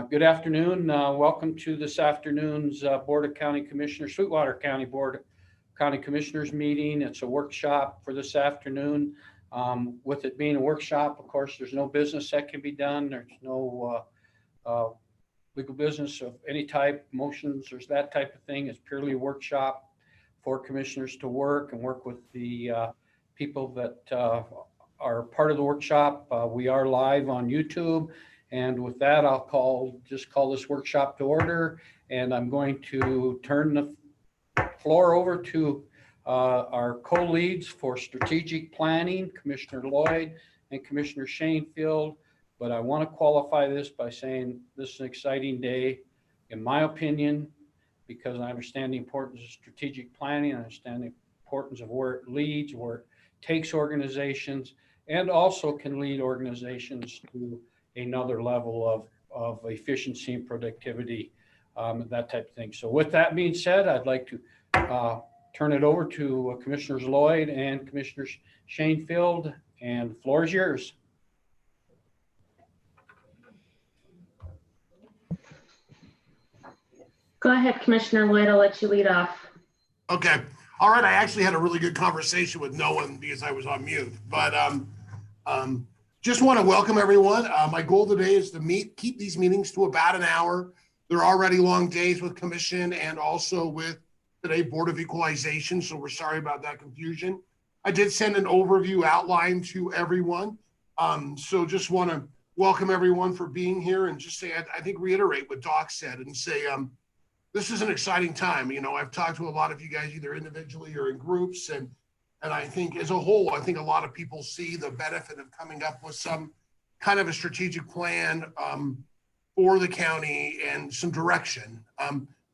Good afternoon. Welcome to this afternoon's Board of County Commissioners, Sweetwater County Board of County Commissioners meeting. It's a workshop for this afternoon. With it being a workshop, of course, there's no business that can be done. There's no legal business of any type, motions, there's that type of thing. It's purely a workshop for commissioners to work with the people that are part of the workshop. We are live on YouTube. And with that, I'll just call this workshop to order. And I'm going to turn the floor over to our co-leads for strategic planning, Commissioner Lloyd and Commissioner Shanefield. But I want to qualify this by saying this is an exciting day, in my opinion, because I understand the importance of strategic planning. I understand the importance of where it leads, where it takes organizations, and also can lead organizations to another level of efficiency and productivity, that type of thing. So with that being said, I'd like to turn it over to Commissioners Lloyd and Commissioner Shanefield, and the floor is yours. Go ahead, Commissioner Lloyd, I'll let you lead off. Okay. All right. I actually had a really good conversation with no one because I was on mute, but just want to welcome everyone. My goal today is to keep these meetings to about an hour. They're already long days with commission and also with today Board of Equalization. So we're sorry about that confusion. I did send an overview outline to everyone. So just want to welcome everyone for being here and just say, I think reiterate what Doc said and say, this is an exciting time. You know, I've talked to a lot of you guys either individually or in groups, and I think as a whole, I think a lot of people see the benefit of coming up with some kind of a strategic plan for the county and some direction.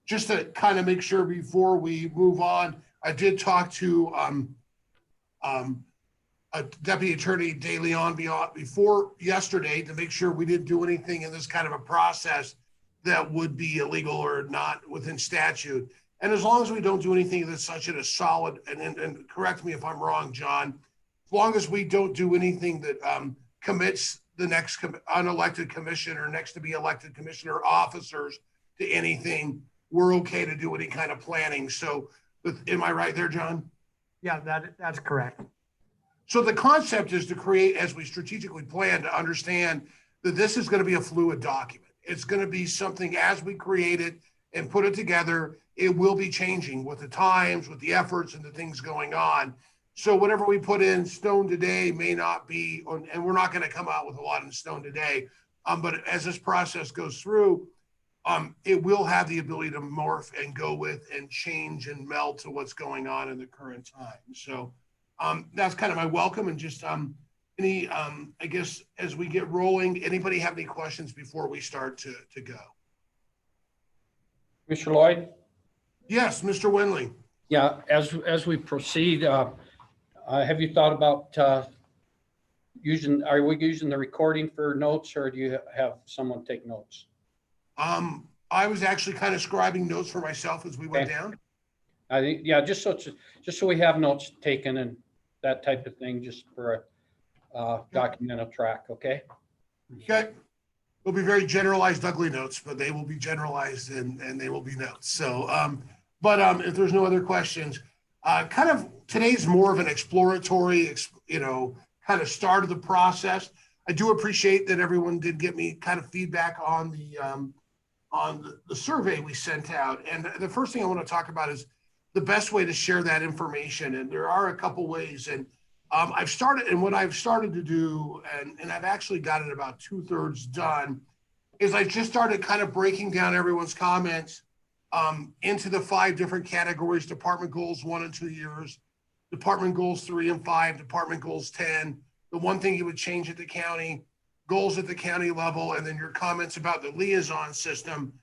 Just to kind of make sure before we move on, I did talk to Deputy Attorney De Leon before yesterday to make sure we didn't do anything in this kind of a process that would be illegal or not within statute. And as long as we don't do anything that's such a solid, and correct me if I'm wrong, John, as long as we don't do anything that commits the next unelected commissioner, next to be elected commissioner officers to anything, we're okay to do any kind of planning. So am I right there, John? Yeah, that's correct. So the concept is to create, as we strategically plan, to understand that this is going to be a fluid document. It's going to be something as we create it and put it together, it will be changing with the times, with the efforts and the things going on. So whatever we put in stone today may not be, and we're not going to come out with a lot in stone today, but as this process goes through, it will have the ability to morph and go with and change and meld to what's going on in the current time. So that's kind of my welcome, and just I guess as we get rolling, anybody have any questions before we start to go? Mr. Lloyd? Yes, Mr. Winley. Yeah, as we proceed, have you thought about are we using the recording for notes, or do you have someone take notes? I was actually kind of scribing notes for myself as we went down. I think, yeah, just so we have notes taken and that type of thing, just for a documental track, okay? Okay. They'll be very generalized, ugly notes, but they will be generalized and they will be notes. So, if there's no other questions, kind of today's more of an exploratory, kind of start of the process. I do appreciate that everyone did get me kind of feedback on the survey we sent out. And the first thing I want to talk about is the best way to share that information. And there are a couple ways. And what I've started to do, and I've actually got it about 2/3 done, is I just started kind of breaking down everyone's comments into the 5 different categories: department goals 1 and 2 years, department goals 3 and 5, department goals 10, the one thing you would change at the county, goals at the county level, and then your comments about the liaison system.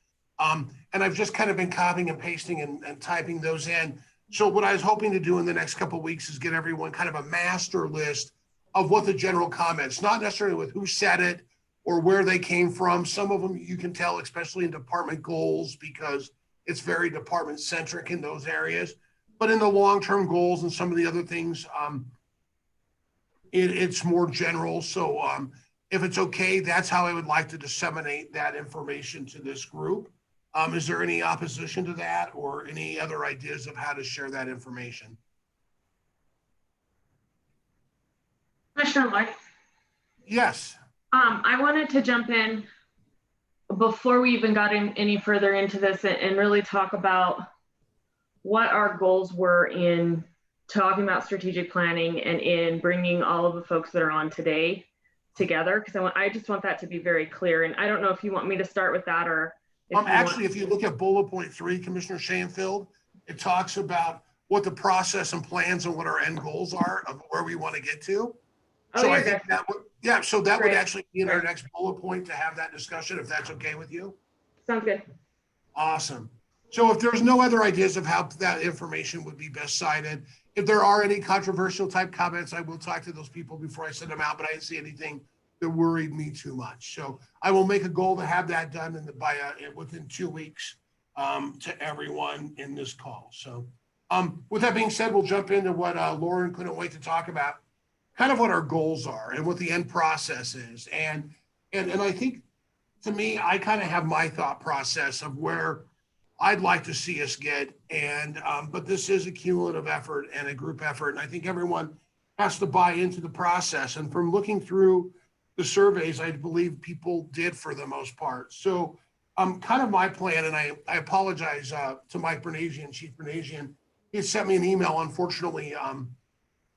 And I've just kind of been copying and pasting and typing those in. So what I was hoping to do in the next couple of weeks is get everyone kind of a master list of what the general comments, not necessarily with who said it or where they came from. Some of them you can tell, especially in department goals, because it's very department centric in those areas. But in the long-term goals and some of the other things, it's more general. So if it's okay, that's how I would like to disseminate that information to this group. Is there any opposition to that or any other ideas of how to share that information? Commissioner Lloyd, Yes. I wanted to jump in before we even got any further into this and really talk about what our goals were in talking about strategic planning and in bringing all of the folks that are on today together, because I just want that to be very clear. And I don't know if you want me to start with that or If you look at bullet point 3, Commissioner Shanefield, it talks about what the process and plans and what our end goals are of where we want to get to. Oh, So I think good. that would Great. actually be in our next bullet point to have that discussion, if that's okay with you. Sounds good. Awesome. So if there's no other ideas of how that information would be best cited, if there are any controversial type comments, I will talk to those people before I send them out, but I didn't see anything that worried me too much. So I will make a goal to have that done within 2 weeks to everyone in this call. So with that being said, we'll jump into what Lauren couldn't wait to talk about, kind of what our goals are and what the end process is. And I think, to me, I kind of have my thought process of where I'd like to see us get. But this is a cumulative effort and a group effort. And I think everyone has to buy into the process. And from looking through the surveys, I believe people did for the most part. So kind of my plan, and I apologize to Mike Bernasian, Chief Bernasian. He had sent me an email, unfortunately,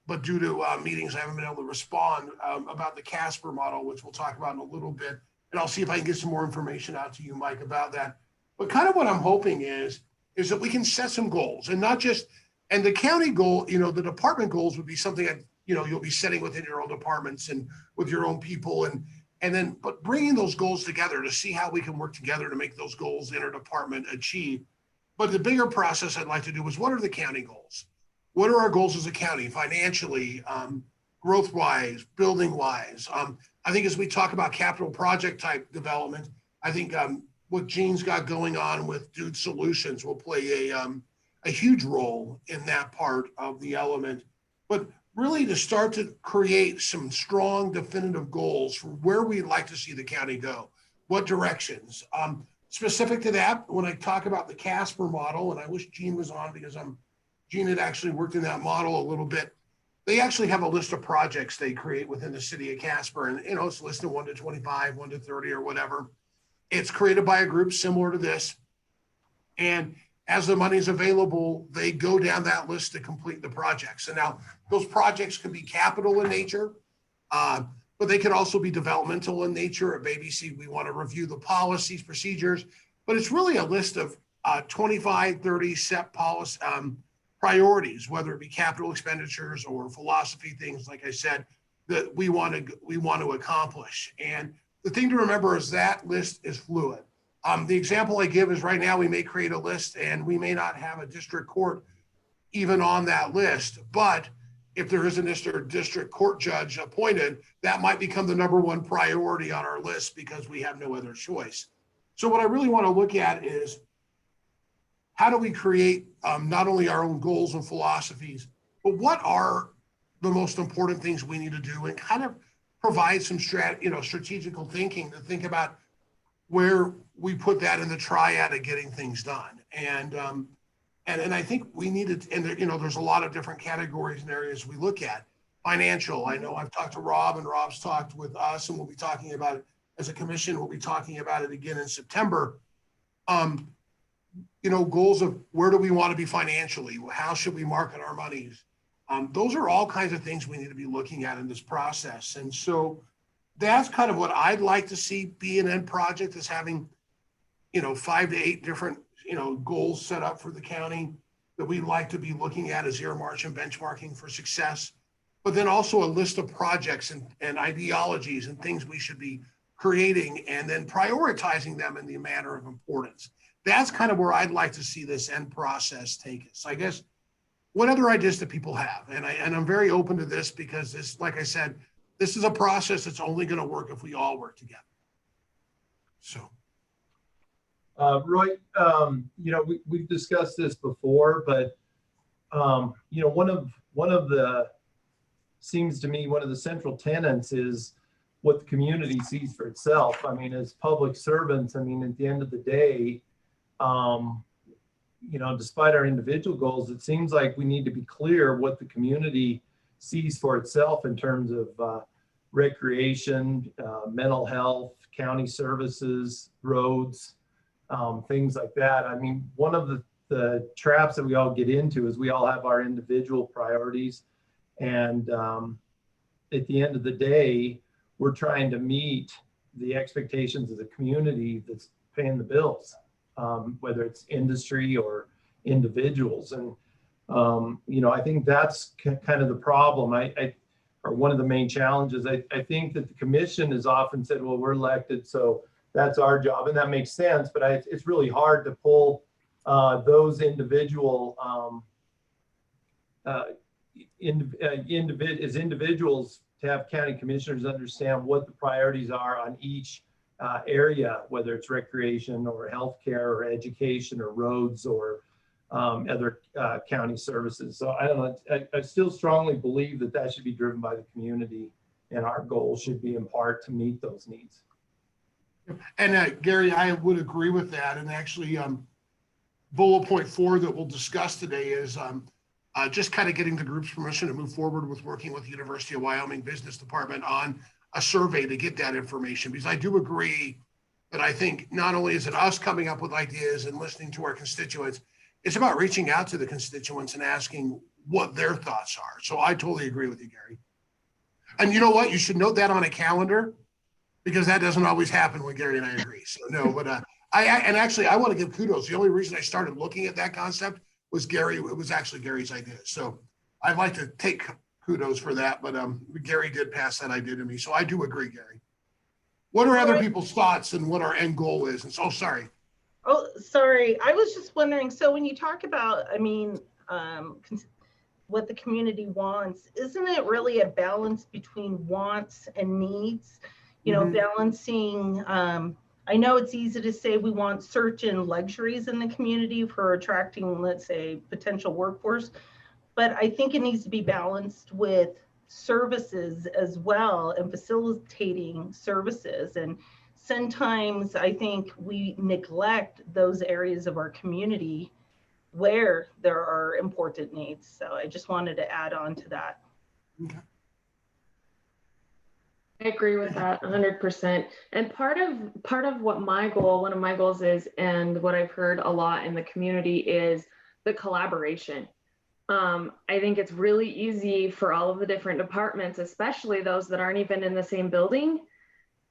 but due to meetings, I haven't been able to respond about the Casper model, which we'll talk about in a little bit. And I'll see if I can get some more information out to you, Mike, about that. But kind of what I'm hoping is that we can set some goals, and not just, and the county goal, the department goals would be something that, you'll be setting within your own departments and with your own people. But bringing those goals together to see how we can work together to make those goals interdepartment achieve. But the bigger process I'd like to do is, what are the county goals? What are our goals as a county, financially, growth-wise, building-wise? I think as we talk about capital project type development, I think what Gene's got going on with Dude Solutions will play a huge role in that part of the element. But really to start to create some strong, definitive goals for where we'd like to see the county go, what directions. Specific to that, when I talk about the Casper model, and I wish Gene was on because Gene had actually worked in that model a little bit. They actually have a list of projects they create within the city of Casper, and it's listed 1 to 25, 1 to 30, or whatever. It's created by a group similar to this, and as the money is available, they go down that list to complete the projects. And now those projects can be capital in nature, but they can also be developmental in nature. At BBC, we want to review the policies, procedures, but it's really a list of 25, 30 set policy priorities, whether it be capital expenditures or philosophy things, like I said, that we want to accomplish. And the thing to remember is that list is fluid. The example I give is right now we may create a list and we may not have a district court even on that list, but if there is a district court judge appointed, that might become the #1 priority on our list because we have no other choice. So what I really want to look at is, how do we create not only our own goals and philosophies, but what are the most important things we need to do, and kind of provide some strategical thinking to think about where we put that in the triad of getting things done. And I think we need to, and there's a lot of different categories and areas we look at. Financial, I know I've talked to Rob, and Rob's talked with us, and we'll be talking about it as a commission. We'll be talking about it again in September. Goals of where do we want to be financially? How should we market our monies? Those are all kinds of things we need to be looking at in this process. And so that's kind of what I'd like to see be an end project, is having, 5 to 8 different, goals set up for the county that we'd like to be looking at as earmarks and benchmarking for success. But then also a list of projects and ideologies and things we should be creating, and then prioritizing them in the manner of importance. That's kind of where I'd like to see this end process take us. I guess, what other ideas do people have? And I'm very open to this, because this, like I said, this is a process that's only going to work if we all work together. So. Roy, we've discussed this before, but one of the, seems to me, one of the central tenets is what the community sees for itself. I mean, as public servants, I mean, at the end of the day, you know, despite our individual goals, it seems like we need to be clear what the community sees for itself in terms of recreation, mental health, county services, roads, things like that. I mean, one of the traps that we all get into is we all have our individual priorities. And at the end of the day, we're trying to meet the expectations of the community that's paying the bills, whether it's industry or individuals. And, you know, I think that's kind of the problem. Or one of the main challenges. I think that the commission has often said, well, we're elected, so that's our job. And that makes sense, but it's really hard to pull those individual as individuals to have county commissioners understand what the priorities are on each area, whether it's recreation or healthcare or education or roads or other county services. So I don't know, I still strongly believe that that should be driven by the community, and our goal should be in part to meet those needs. And Gary, I would agree with that. And actually, bullet point 4 that we'll discuss today is just kind of getting the group's permission to move forward with working with the University of Wyoming Business Department on a survey to get that information. Because I do agree that I think not only is it us coming up with ideas and listening to our constituents, it's about reaching out to the constituents and asking what their thoughts are. So I totally agree with you, Gary. And you know what? You should note that on a calendar, because that doesn't always happen when Gary and I agree. So no, but and actually I want to give kudos. The only reason I started looking at that concept was Gary. It was actually Gary's idea. So I'd like to take kudos for that. But Gary did pass that idea to me. So I do agree, Gary. What are other people's thoughts and what our end goal is? And so, sorry. Oh, sorry. I was just wondering, so when you talk about, I mean, what the community wants, isn't it really a balance between wants and needs? You know, balancing, I know it's easy to say we want certain luxuries in the community for attracting, let's say, potential workforce, but I think it needs to be balanced with services as well and facilitating services. And sometimes I think we neglect those areas of our community where there are important needs. So I just wanted to add on to that. Okay. I agree with that 100%. And part of what one of my goals is, and what I've heard a lot in the community, is the collaboration. I think it's really easy for all of the different departments, especially those that aren't even in the same building,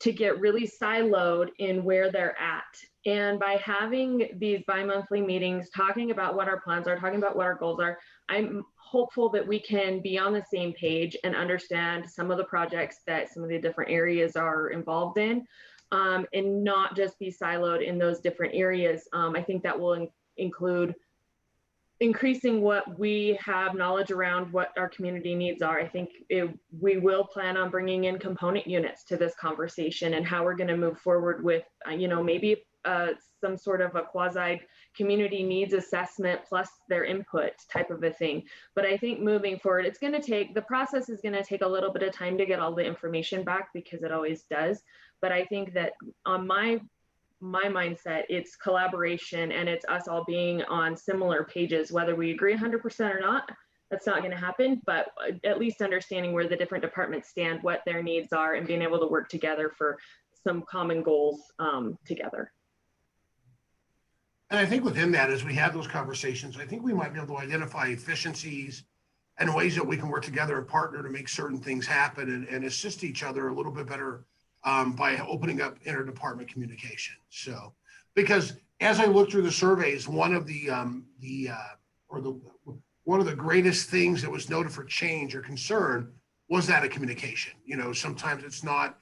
to get really siloed in where they're at. And by having these bi-monthly meetings, talking about what our plans are, talking about what our goals are, I'm hopeful that we can be on the same page and understand some of the projects that some of the different areas are involved in, and not just be siloed in those different areas. I think that will include increasing what we have knowledge around what our community needs are. I think we will plan on bringing in component units to this conversation and how we're going to move forward with, you know, maybe some sort of a quasi community needs assessment plus their input type of a thing. But I think moving forward, the process is going to take a little bit of time to get all the information back, because it always does. But I think that on my mindset, it's collaboration, and it's us all being on similar pages, whether we agree 100% or not. That's not going to happen, but at least understanding where the different departments stand, what their needs are, and being able to work together for some common goals together. And I think within that, as we have those conversations, I think we might be able to identify efficiencies and ways that we can work together and partner to make certain things happen and assist each other a little bit better by opening up interdepartment communication. So, because as I look through the surveys, one of the greatest things that was noted for change or concern was that of communication. You know, sometimes it's not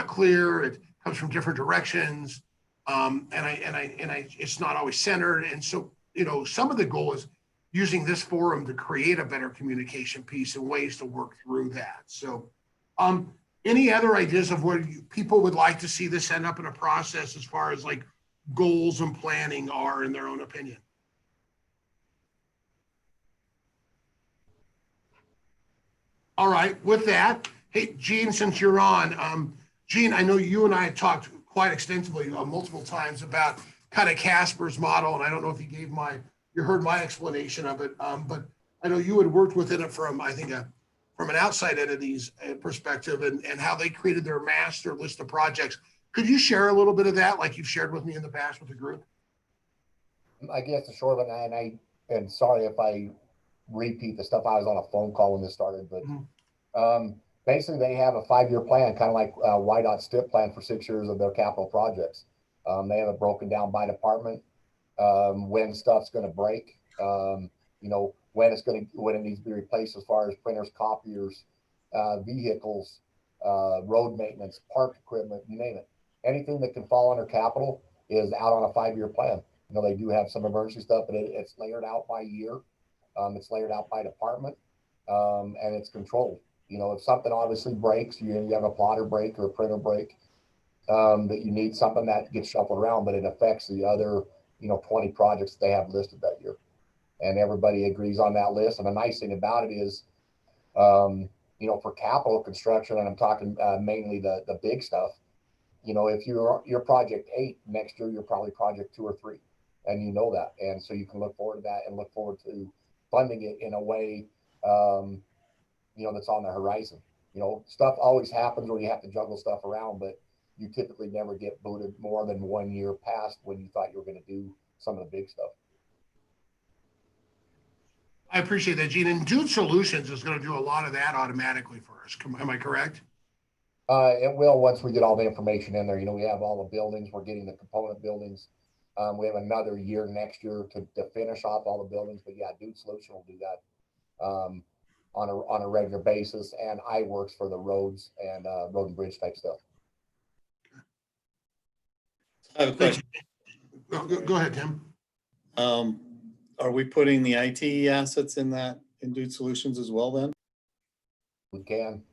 clear. It comes from different directions. It's not always centered. And so, you know, some of the goal is using this forum to create a better communication piece and ways to work through that. So, any other ideas of where people would like to see this end up in a process as far as like goals and planning are in their own opinion? All right, with that, Hey, Gene, since you're on, Gene, I know you and I had talked quite extensively multiple times about kind of Casper's model, and I don't know if you heard my explanation of it, but I know you had worked within it from, I think, from an outside entity's perspective and how they created their master list of projects. Could you share a little bit of that, like you've shared with me in the past with the group? I guess the short of it, and sorry if I repeat the stuff. I was on a phone call when this started, but basically they have a 5-year plan, kind of like YDOT STIP plan for 6 years of their capital projects. They have it broken down by department, when stuff's going to break, when it needs to be replaced as far as printers, copiers, vehicles, road maintenance, park equipment, you name it. Anything that can fall under capital is out on a 5-year plan. They do have some emergency stuff, but it's layered out by year. It's layered out by department, and it's controlled. If something obviously breaks, you have a plotter break or a printer break, that you need something that gets shuffled around, but it affects the other, 20 projects they have listed that year. And everybody agrees on that list. And the nice thing about it is, for capital construction, and I'm talking mainly the big stuff, if you're project 8 next year, you're probably project 2 or 3. And that. And so you can look forward to that and look forward to funding it in a way, that's on the horizon. Stuff always happens where you have to juggle stuff around, but you typically never get booted more than 1 year past when you thought you were going to do some of the big stuff. I appreciate that, Gene. And Dude Solutions is going to do a lot of that automatically for us. Am I correct? It will, once we get all the information in there. We have all the buildings. We're getting the component buildings. We have another year next year to finish off all the buildings. But yeah, Dude Solution will do that on a regular basis. And iWorks for the roads and road and bridge type stuff. I have a question. Go ahead, Tim. Are we putting the IT assets in Dude Solutions as well then? We can.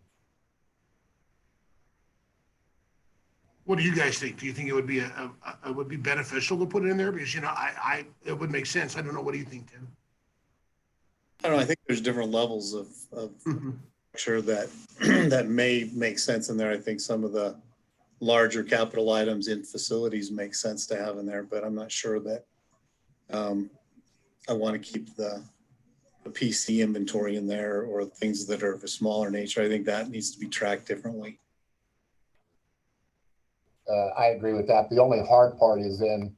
What do you guys think? Do you think it would be it would be beneficial to put it in there? Because it would make sense. I don't know. What do you think, Tim? I don't know. I think there's different levels of sure that that may make sense in there. I think some of the larger capital items in facilities make sense to have in there, but I'm not sure that I want to keep the PC inventory in there or things that are of a smaller nature. I think that needs to be tracked differently. I agree with that. The only hard part is then,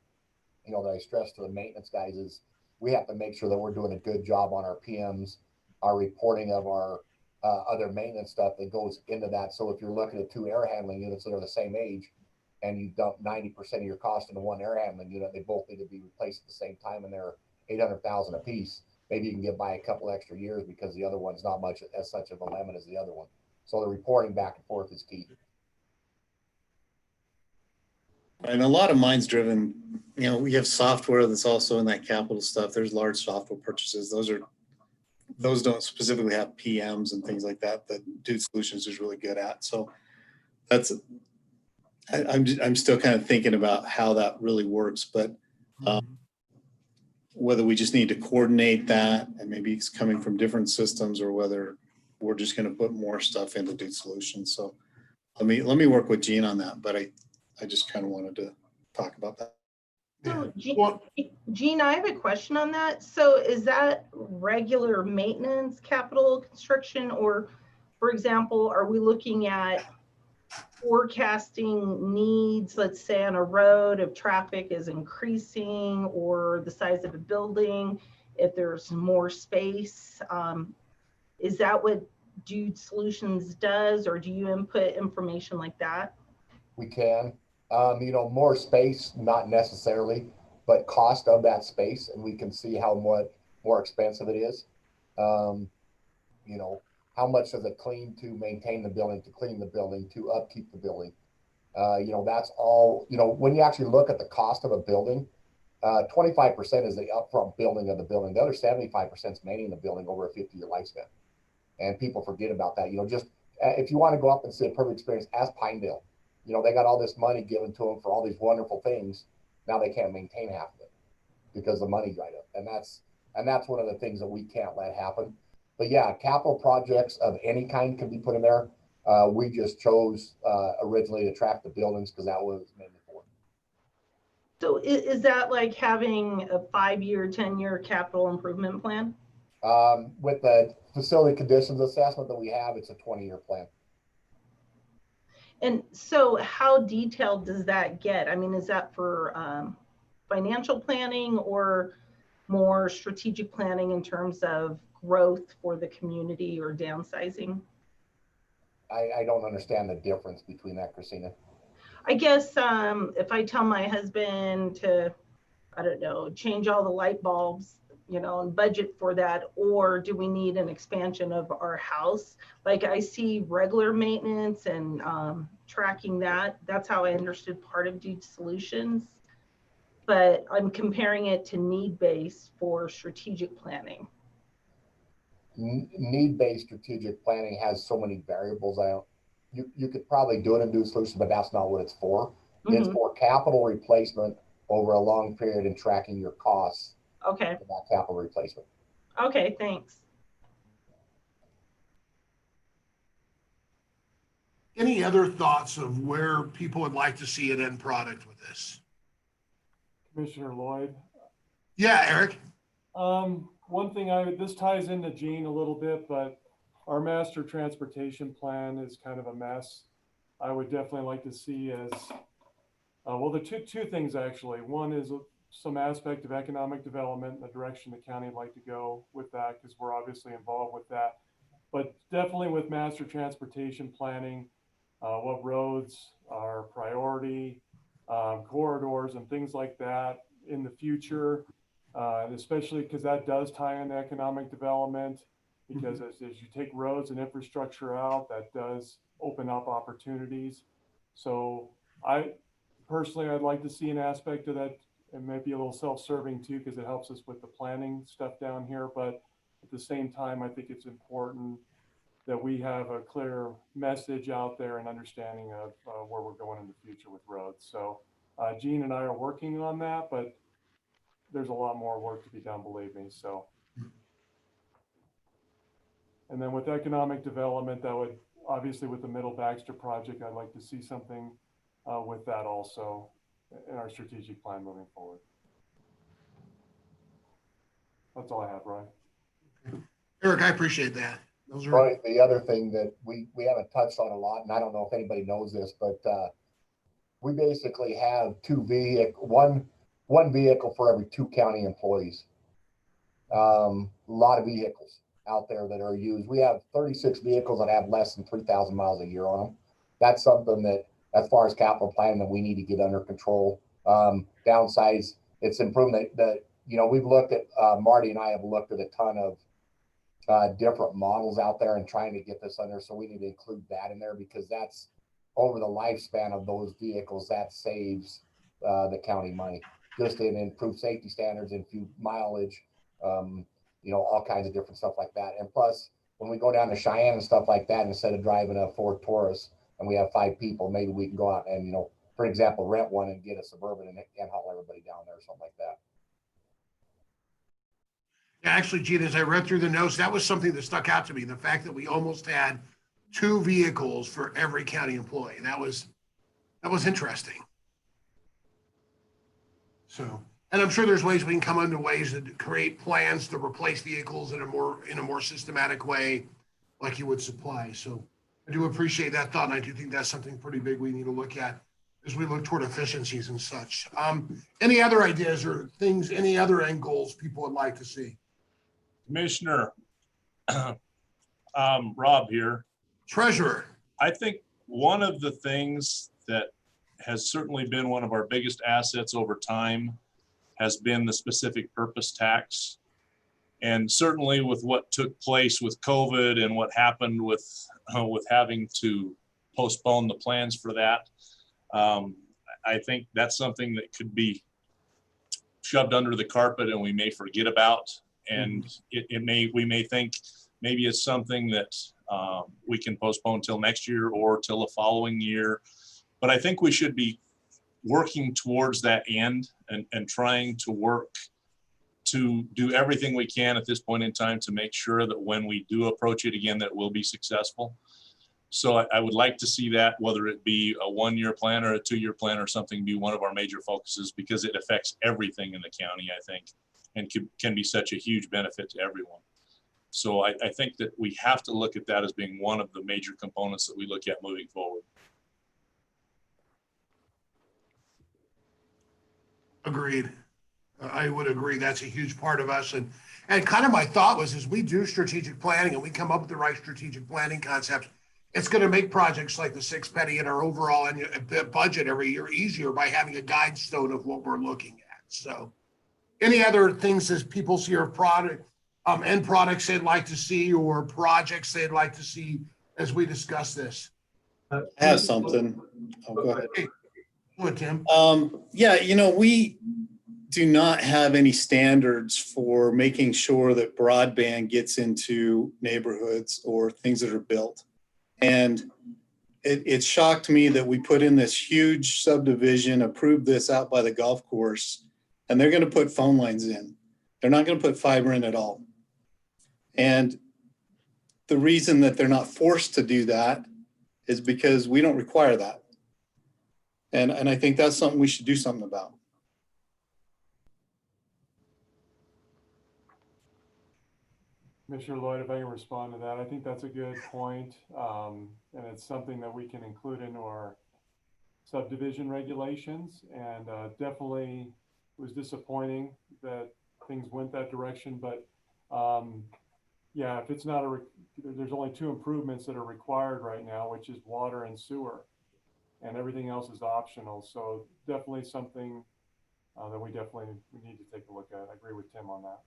that I stress to the maintenance guys is we have to make sure that we're doing a good job on our PMs, our reporting of our other maintenance stuff that goes into that. So if you're looking at 2 air handling units that are the same age and you dump 90% of your cost into 1 air handling unit, they both need to be replaced at the same time and they're $800,000 a piece. Maybe you can get by a couple extra years because the other one's not much as such of a lemon as the other one. So the reporting back and forth is key. And a lot of mine's driven, we have software that's also in that capital stuff. There's large software purchases. Those don't specifically have PMs and things like that Dude Solutions is really good at. So I'm still kind of thinking about how that really works, but whether we just need to coordinate that and maybe it's coming from different systems or whether we're just going to put more stuff into Dude Solutions. So let me work with Gene on that, but I just kind of wanted to talk about that. So, Gene, I have a question on that. So is that regular maintenance, capital construction, or, for example, are we looking at forecasting needs, let's say on a road, if traffic is increasing or the size of a building, if there's more space? Is that what Dude Solutions does, or do you input information like that? We can. More space, not necessarily, but cost of that space, and we can see how much more expensive it is. How much does it clean to maintain the building, to clean the building, to upkeep the building? That's all, when you actually look at the cost of a building, 25% is the upfront building of the building. The other 75% is maintaining the building over a 50-year lifespan. And people forget about that. Just if you want to go up and see a perfect experience, ask Pinedale. They got all this money given to them for all these wonderful things. Now they can't maintain half of it because the money dried up. And that's one of the things that we can't let happen. But yeah, capital projects of any kind can be put in there. We just chose originally to track the buildings because that was mainly for. So is that like having a 5-year, 10-year capital improvement plan? With the facility conditions assessment that we have, it's a 20-year plan. And so how detailed does that get? I mean, is that for financial planning or more strategic planning in terms of growth for the community or downsizing? I don't understand the difference between that, Christina. I guess if I tell my husband to, I don't know, change all the light bulbs, you know, and budget for that, or do we need an expansion of our house? Like I see regular maintenance and tracking that. That's how I understood part of Deed Solutions. But I'm comparing it to need-based for strategic planning. Need-based strategic planning has so many variables. You could probably do it in Deed Solutions, but that's not what it's for. It's for capital replacement over a long period and tracking your costs. Okay. For that capital replacement. Okay, thanks. Any other thoughts of where people would like to see an end product with this? Commissioner Lloyd. Yeah, Eric. One thing this ties into Gene a little bit, but our master transportation plan is kind of a mess. I would definitely like to see as, well, the two things actually. One is some aspect of economic development, the direction the county would like to go with that, because we're obviously involved with that. But definitely with master transportation planning, what roads are priority, corridors and things like that in the future, especially because that does tie into economic development, because as you take roads and infrastructure out, that does open up opportunities. So I'd like to see an aspect of that. It might be a little self-serving too, because it helps us with the planning stuff down here. But at the same time, I think it's important that we have a clear message out there and understanding of where we're going in the future with roads. So Gene and I are working on that, but there's a lot more work to be done, believe me. So, and then with economic development, that would obviously with the Middle Baxter project, I'd like to see something with that also in our strategic plan moving forward. That's all I have, Roy. Eric, I appreciate that. Those are Right. The other thing that we haven't touched on a lot, and I don't know if anybody knows this, but we basically have one vehicle for every 2 county employees. A lot of vehicles out there that are used. We have 36 vehicles that have less than 3,000 miles a year on them. That's something that, as far as capital planning, that we need to get under control. Downsize, it's improvement that, you know, we've looked at, Marty and I have looked at a ton of different models out there and trying to get this under. So we need to include that in there, because that's over the lifespan of those vehicles, that saves the county money just in improved safety standards and few mileage, you know, all kinds of different stuff like that. And plus, when we go down to Cheyenne and stuff like that, instead of driving a Ford Taurus and we have 5 people, maybe we can go out and, you know, for example, rent one and get a Suburban and haul everybody down there or something like that. Yeah, actually, Gene, as I read through the notes, that was something that stuck out to me. The fact that we almost had 2 vehicles for every county employee. That was interesting. So, and I'm sure there's ways we can come into ways to create plans to replace vehicles in a more systematic way, like you would supply. So I do appreciate that thought, and I do think that's something pretty big we need to look at as we look toward efficiencies and such. Any other ideas or things, any other end goals people would like to see? Commissioner, Rob here. Treasurer. I think one of the things that has certainly been one of our biggest assets over time has been the specific purpose tax. And certainly with what took place with COVID and what happened with having to postpone the plans for that, I think that's something that could be shoved under the carpet and we may forget about. And we may think maybe it's something that we can postpone till next year or till the following year. But I think we should be working towards that end and trying to work to do everything we can at this point in time to make sure that when we do approach it again, that we'll be successful. So I would like to see that, whether it be a 1-year plan or a 2-year plan or something, be one of our major focuses, because it affects everything in the county, I think, and can be such a huge benefit to everyone. So I think that we have to look at that as being one of the major components that we look at moving forward. Agreed. I would agree. That's a huge part of us. And kind of my thought was, as we do strategic planning and we come up with the right strategic planning concepts, it's going to make projects like the 6 penny in our overall budget every year easier by having a guide stone of what we're looking at. So any other things as people see our product, end products they'd like to see, or projects they'd like to see as we discuss this? I have something. Oh, go ahead. Hey, go ahead, Tim. Yeah, you know, we do not have any standards for making sure that broadband gets into neighborhoods or things that are built. And it shocked me that we put in this huge subdivision, approved this out by the golf course, and they're going to put phone lines in. They're not going to put fiber in at all. And the reason that they're not forced to do that is because we don't require that. And I think that's something we should do something about. Commissioner Lloyd, if I can respond to that, I think that's a good point. And it's something that we can include into our subdivision regulations. And definitely was disappointing that things went that direction. But yeah, if it's not there's only 2 improvements that are required right now, which is water and sewer, and everything else is optional. So definitely something that we need to take a look at. I agree with Tim on that.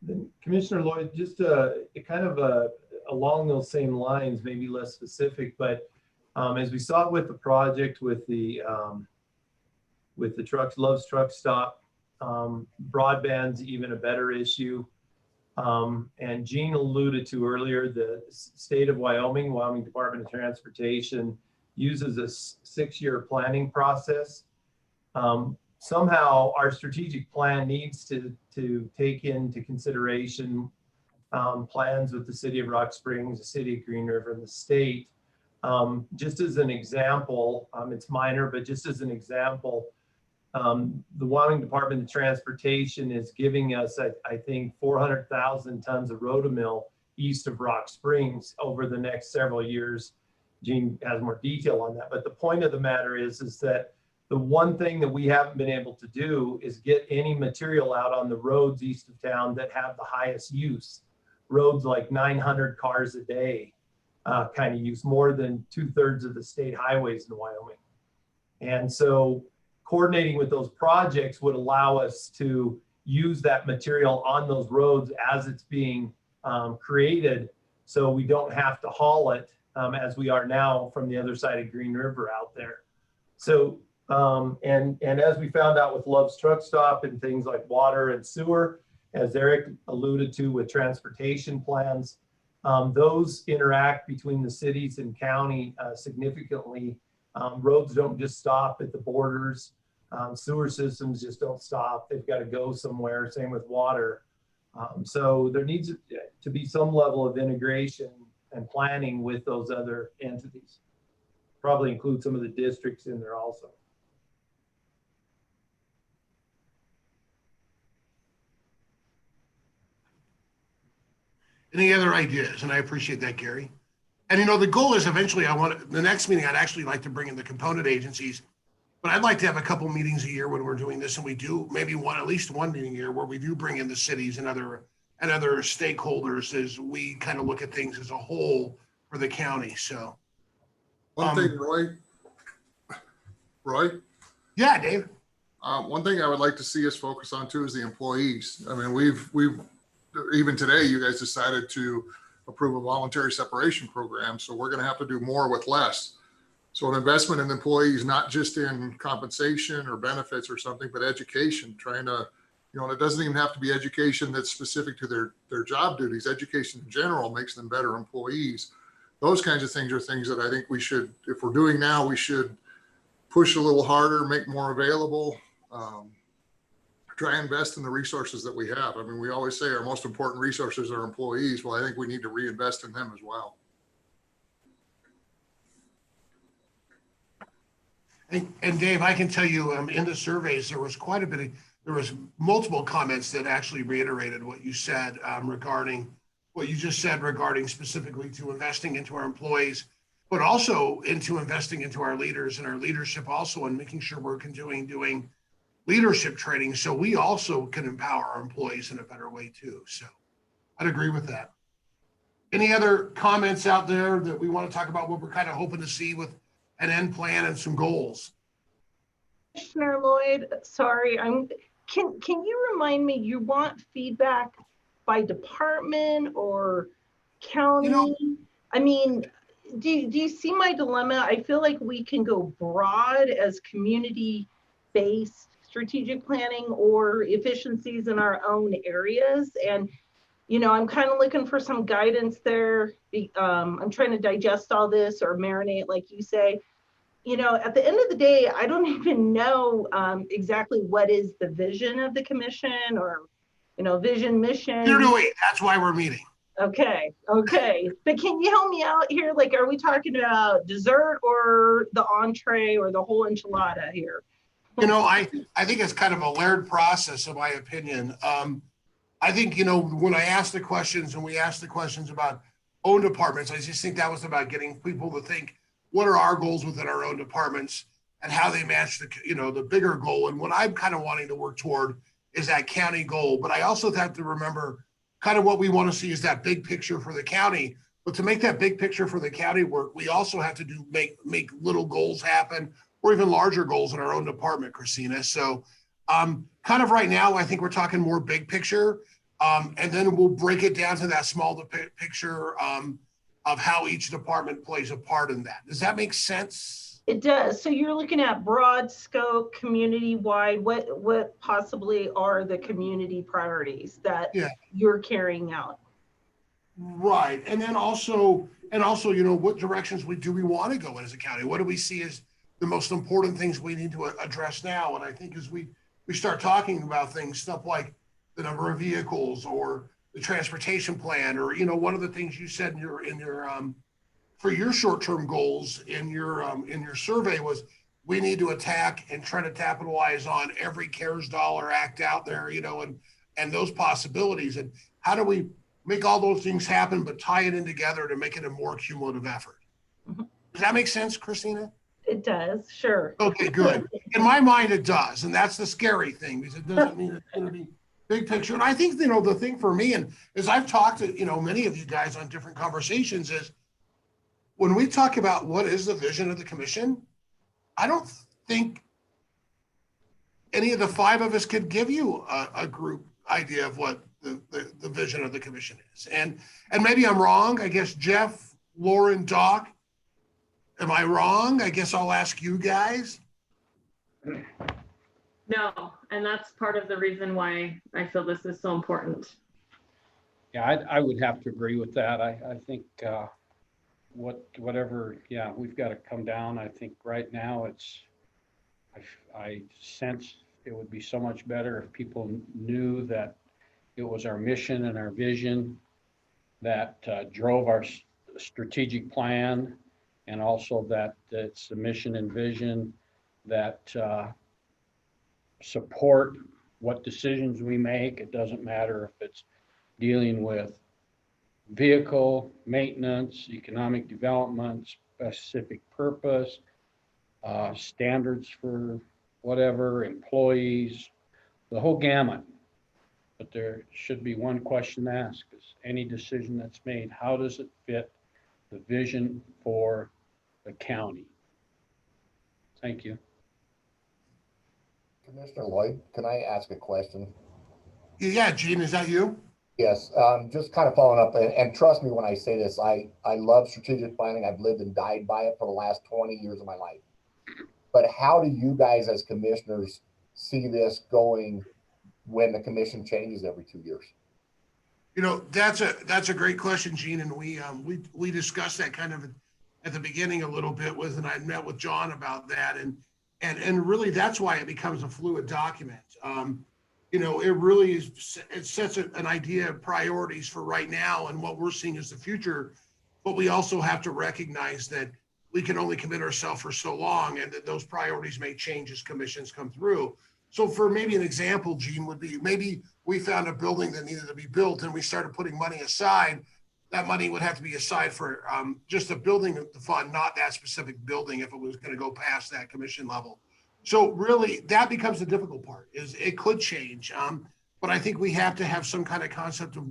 Then Commissioner Lloyd, just along those same lines, maybe less specific, but as we saw with the project with the Love's Truck Stop, broadband's even a better issue. And Gene alluded to earlier, the state of Wyoming Department of Transportation uses a 6-year planning process. Somehow our strategic plan needs to take into consideration plans with the city of Rock Springs, the city of Green River, and the state. Just as an example, it's minor, but just as an example, the Wyoming Department of Transportation is giving us, I think, 400,000 tons of rotomill east of Rock Springs over the next several years. Gene has more detail on that, but the point of the matter is that the one thing that we haven't been able to do is get any material out on the roads east of town that have the highest use. Roads like 900 cars a day kind of use more than 2/3 of the state highways in Wyoming. And so coordinating with those projects would allow us to use that material on those roads as it's being created, so we don't have to haul it as we are now from the other side of Green River out there. So and as we found out with Love's Truck Stop and things like water and sewer, as Eric alluded to with transportation plans, those interact between the cities and county significantly. Roads don't just stop at the borders. Sewer systems just don't stop. They've got to go somewhere. Same with water. So there needs to be some level of integration and planning with those other entities. Probably include some of the districts in there also. Any other ideas? And I appreciate that, Gary. And the goal is eventually the next meeting, I'd actually like to bring in the component agencies, but I'd like to have a couple meetings a year when we're doing this, and we do maybe at least one meeting a year where we do bring in the cities and other stakeholders as we kind of look at things as a whole for the county. So one thing, Roy? Yeah, Dave. One thing I would like to see us focus on too is the employees. I mean, we've even today, you guys decided to approve a voluntary separation program. So we're going to have to do more with less. So an investment in employees, not just in compensation or benefits or something, but education, trying to, and it doesn't even have to be education that's specific to their job duties. Education in general makes them better employees. Those kinds of things are things that I think we should, if we're doing now, we should push a little harder, make more available. try and invest in the resources that we have. I mean, we always say our most important resources are employees. Well, I think we need to reinvest in them as well. And Dave, I can tell you, in the surveys, there was quite a bit of, there was multiple comments that actually reiterated what you said regarding what you just said regarding specifically to investing into our employees, but also into investing into our leaders and our leadership also, and making sure we're doing leadership training so we also can empower our employees in a better way too. So I'd agree with that. Any other comments out there that we want to talk about what we're kind of hoping to see with an end plan and some goals? Commissioner Lloyd, sorry, can you remind me, you want feedback by department or county? You know, I mean, do you see my dilemma? I feel like we can go broad as community-based strategic planning or efficiencies in our own areas. And, you know, I'm kind of looking for some guidance there. I'm trying to digest all this or marinate, like you say. You know, at the end of the day, I don't even know exactly what is the vision of the commission or, you know, vision, mission. Here to wait. That's why we're meeting. Okay. But can you help me out here? Like, are we talking about dessert or the entree or the whole enchilada here? You know, I think it's kind of a layered process, in my opinion. I think, you know, when I asked the questions and we asked the questions about own departments, I just think that was about getting people to think, what are our goals within our own departments and how they match the, you know, the bigger goal. And what I'm kind of wanting to work toward is that county goal. But I also have to remember kind of what we want to see is that big picture for the county. But to make that big picture for the county work, we also have to make little goals happen or even larger goals in our own department, Christina. So kind of right now, I think we're talking more big picture. And then we'll break it down to that small picture of how each department plays a part in that. Does that make sense? It does. So you're looking at broad scope, community-wide. What possibly are the community priorities that you're carrying out? Right. And then also, you know, what directions do we want to go in as a county? What do we see as the most important things we need to address now? And I think as we start talking about things, stuff like the number of vehicles or the transportation plan, or, you know, one of the things you said in your for your short-term goals in your survey was we need to attack and try to capitalize on every CARES dollar act out there, you know, and those possibilities. And how do we make all those things happen, but tie it in together to make it a more cumulative effort? Mm-hmm. Does that make sense, Christina? It does, sure. Okay, good. In my mind, it does. And that's the scary thing, because it doesn't mean it's going to be big picture. And I think, you know, the thing for me, and as I've talked to, you know, many of you guys on different conversations, is when we talk about what is the vision of the commission, I don't think any of the five of us could give you a group idea of what the vision of the commission is. And maybe I'm wrong. I guess Jeff, Lauren, Doc, am I wrong? I guess I'll ask you guys. No, and that's part of the reason why I feel this is so important. Yeah, I would have to agree with that. I think whatever, yeah, we've got to come down. I think right now I sense it would be so much better if people knew that it was our mission and our vision that drove our strategic plan, and also that it's the mission and vision that support what decisions we make. It doesn't matter if it's dealing with vehicle maintenance, economic development, specific purpose, standards for whatever, employees, the whole gamut. But there should be one question asked: is any decision that's made, how does it fit the vision for the county? Thank you. Commissioner Lloyd, can I ask a question? Yeah, Gene, is that you? Yes, just kind of following up, and trust me when I say this, I love strategic planning. I've lived and died by it for the last 20 years of my life. But how do you guys as commissioners see this going when the commission changes every 2 years? You know, that's a great question, Gene, and we discussed that kind of at the beginning a little bit and I met with John about that, and really that's why it becomes a fluid document. it really is, it sets an idea of priorities for right now and what we're seeing as the future. But we also have to recognize that we can only commit ourselves for so long, and that those priorities may change as commissions come through. So for maybe an example, Gene, would be maybe we found a building that needed to be built and we started putting money aside. That money would have to be aside for just a building fund, not that specific building if it was going to go past that commission level. So really that becomes the difficult part, is it could change. But I think we have to have some kind of concept of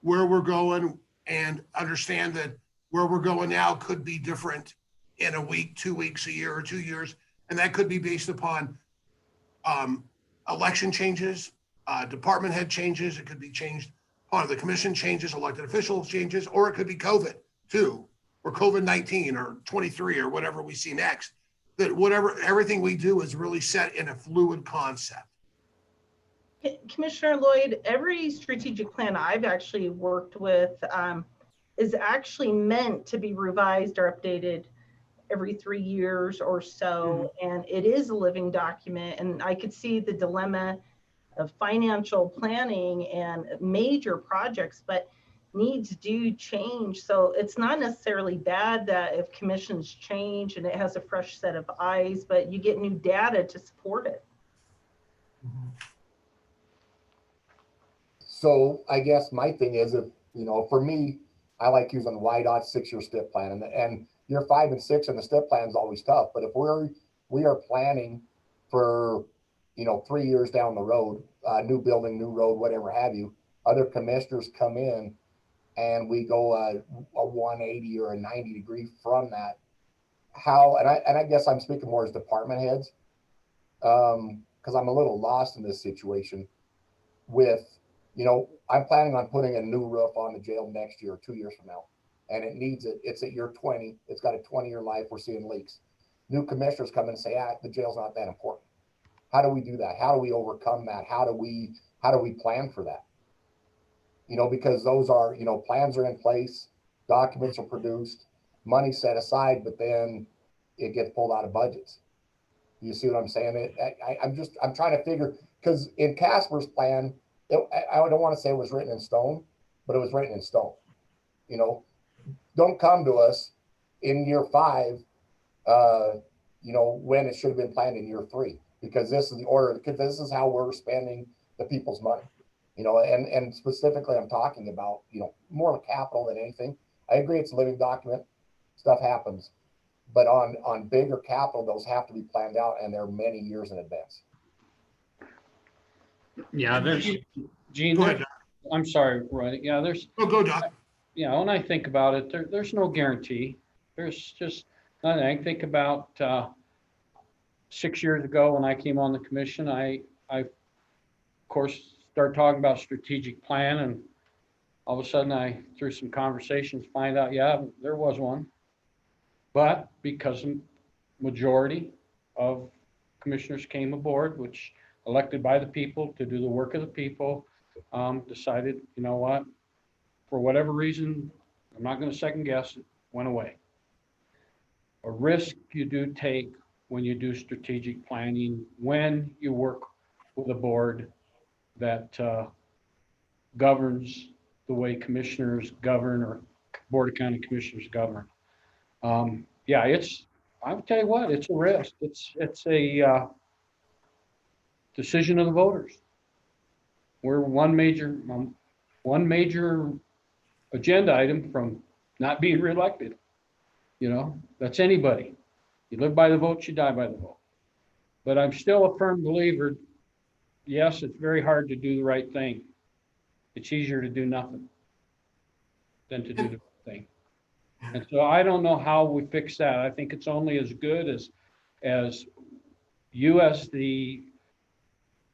where we're going and understand that where we're going now could be different in a week, 2 weeks, a year, or 2 years. And that could be based upon election changes, department head changes. It could be changed on the commission changes, elected officials changes, or it could be COVID too, or COVID-19 or 23 or whatever we see next. That everything we do is really set in a fluid concept. Commissioner Lloyd, every strategic plan I've actually worked with is actually meant to be revised or updated every 3 years or so. And it is a living document. And I could see the dilemma of financial planning and major projects, but needs do change. So it's not necessarily bad that if commissions change and it has a fresh set of eyes, but you get new data to support it. So I guess my thing is, if, for me, I like using YDOT 6-year STIP plan, and year 5 and 6 in the STIP plan is always tough. But if we are planning for, 3 years down the road, new building, new road, whatever have you, other commissioners come in and we go a 180 or a 90 degree from that. How, and I guess I'm speaking more as department heads, because I'm a little lost in this situation with, I'm planning on putting a new roof on the jail next year, 2 years from now. And it needs it. It's at year 20. It's got a 20-year life. We're seeing leaks. New commissioners come in and say, the jail's not that important. How do we do that? How do we overcome that? How do we plan for that? Because those are, plans are in place, documents are produced, money set aside, but then it gets pulled out of budgets. You see what I'm saying? I'm trying to figure, because in Casper's plan, I don't want to say it was written in stone, but it was written in stone. Don't come to us in year 5, when it should have been planned in year 3, because this is the order, because this is how we're spending the people's money. And specifically, I'm talking about, more of capital than anything. I agree it's a living document, stuff happens, but on bigger capital, those have to be planned out, and they're many years in advance. Yeah, there's, Gene, Go ahead, I'm sorry, Roy. Yeah, there's, go, Doc. when I think about it, there's no guarantee. There's just nothing. I think about 6 years ago when I came on the commission, I of course started talking about strategic plan, and all of a sudden I, through some conversations, find out, yeah, there was one. But because majority of commissioners came aboard, which elected by the people to do the work of the people, decided, you know what, for whatever reason, I'm not going to second guess it, went away. A risk you do take when you do strategic planning, when you work with a board that governs the way commissioners govern, or Board of County Commissioners govern. Yeah, I would tell you what, it's a risk. It's a decision of the voters. We're one major agenda item from not being reelected. That's anybody. You live by the vote, you die by the vote. But I'm still a firm believer, yes, it's very hard to do the right thing. It's easier to do nothing than to do the right thing. And so I don't know how we fix that. I think it's only as good as you, as the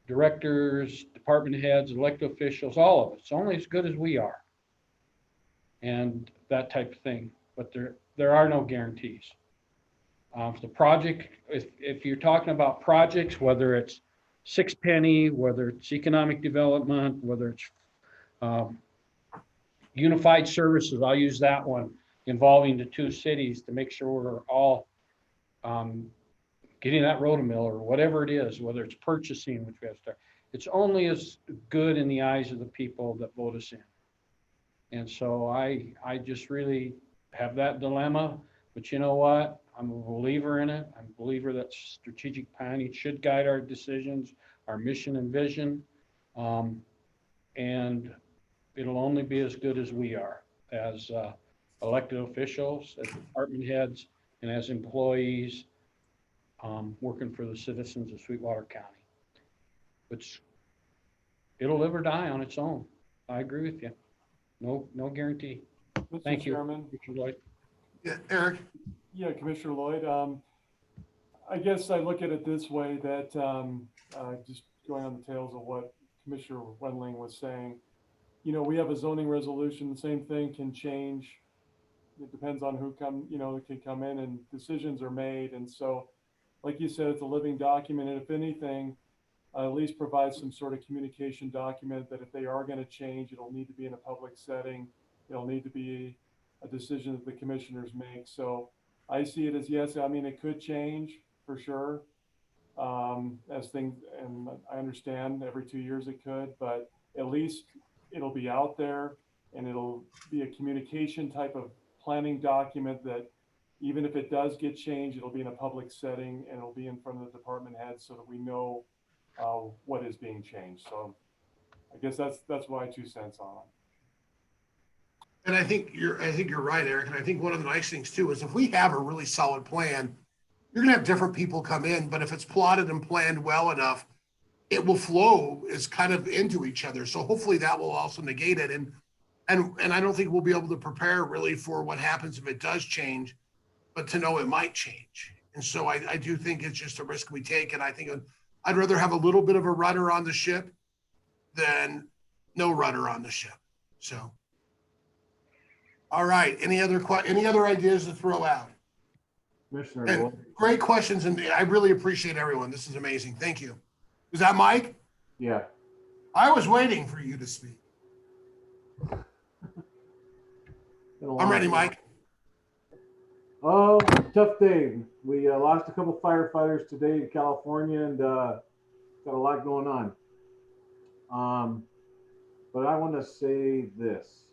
directors, department heads, elected officials, all of it. It's only as good as we are. And that type of thing. But there are no guarantees. The project, if you're talking about projects, whether it's six penny, whether it's economic development, whether it's unified services, I'll use that one, involving the 2 cities to make sure we're all getting that road mill or whatever it is, whether it's purchasing, which we have to start. it's only as good in the eyes of the people that vote us in. And so I just really have that dilemma, but you know what? I'm a believer in it. I'm a believer that strategic planning should guide our decisions, our mission and vision. And it'll only be as good as we are as elected officials, as department heads, and as employees working for the citizens of Sweetwater County. It'll live or die on its own. I agree with you. No guarantee. Mr. Thank you, Chairman. Mr. Lloyd. Yeah, Eric? Yeah, Commissioner Lloyd. I guess I look at it this way, that just going on the tails of what Commissioner Wendling was saying, you know, we have a zoning resolution, the same thing can change. It depends on who can come in and decisions are made. And so, like you said, it's a living document. And if anything, at least provide some sort of communication document that if they are going to change, it'll need to be in a public setting. It'll need to be a decision that the commissioners make. So I see it as, yes, I mean, it could change for sure. As things, and I understand every 2 years it could, but at least it'll be out there and it'll be a communication type of planning document that even if it does get changed, it'll be in a public setting and it'll be in front of the department heads so that we know what is being changed. So I guess that's my 2 cents on it. And I think you're right, Eric. And I think one of the nice things too is if we have a really solid plan, you're gonna have different people come in, but if it's plotted and planned well enough, it will flow as kind of into each other. So hopefully that will also negate it. And I don't think we'll be able to prepare really for what happens if it does change, but to know it might change. And so I do think it's just a risk we take. And I think I'd rather have a little bit of a rudder on the ship than no rudder on the ship. So, all right. Any other ideas to throw out? Commissioner And Lloyd. great questions, and I really appreciate everyone. This is amazing. Thank you. Is that Mike? Yeah. I was waiting for you to speak. I'm ready, Mike. Oh, tough day. We lost a couple firefighters today in California, and got a lot going on. But I want to say this: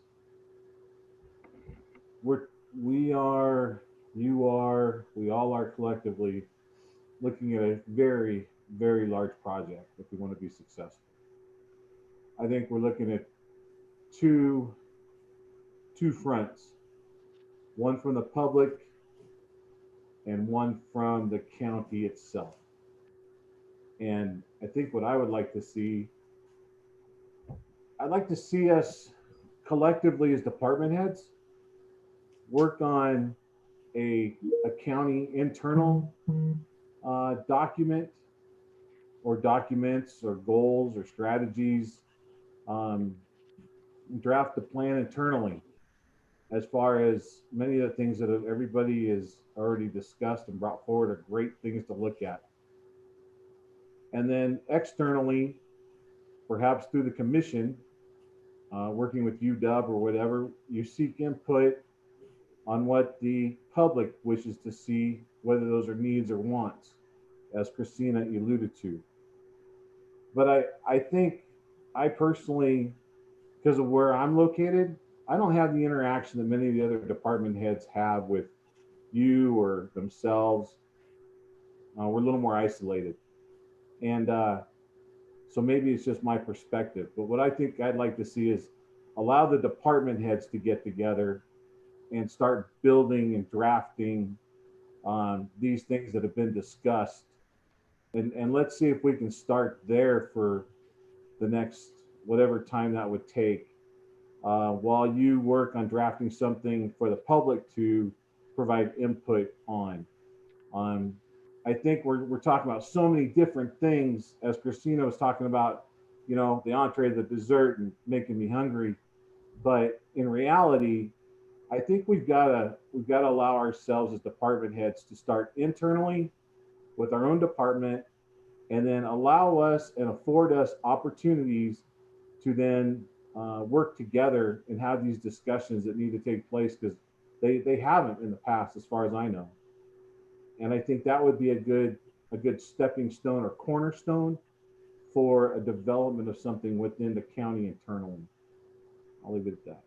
we all are collectively looking at a very, very large project if we want to be successful. I think we're looking at two fronts, one from the public and one from the county itself. And I think what I would like to see, I'd like to see us collectively as department heads work on a county internal document or documents or goals or strategies, draft the plan internally as far as many of the things that everybody has already discussed and brought forward are great things to look at. And then externally, perhaps through the commission, working with UW or whatever, you seek input on what the public wishes to see, whether those are needs or wants, as Christina alluded to. But I think I personally, because of where I'm located, I don't have the interaction that many of the other department heads have with you or themselves. We're a little more isolated. And so maybe it's just my perspective, but what I think I'd like to see is allow the department heads to get together and start building and drafting these things that have been discussed. And let's see if we can start there for the next, whatever time that would take, while you work on drafting something for the public to provide input on. I think we're talking about so many different things, as Christina was talking about, you know, the entree, the dessert, and making me hungry. But in reality, I think we've got to allow ourselves as department heads to start internally with our own department, and then allow us and afford us opportunities to then work together and have these discussions that need to take place, because they haven't in the past, as far as I know. And I think that would be a good stepping stone or cornerstone for a development of something within the county internally. I'll leave it at that.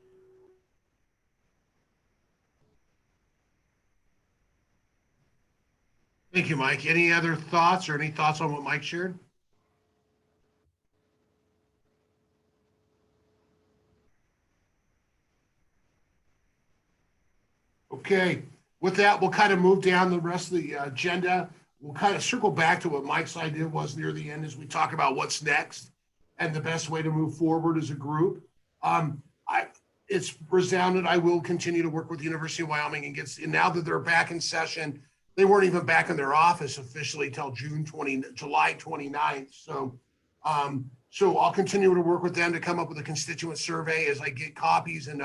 Thank you, Mike. Any other thoughts or any thoughts on what Mike shared? Okay, with that, we'll kind of move down the rest of the agenda. We'll kind of circle back to what Mike's idea was near the end as we talk about what's next and the best way to move forward as a group. It's resounded. I will continue to work with the University of Wyoming and now that they're back in session, they weren't even back in their office officially till July 29th. So I'll continue to work with them to come up with a constituent survey as I get copies and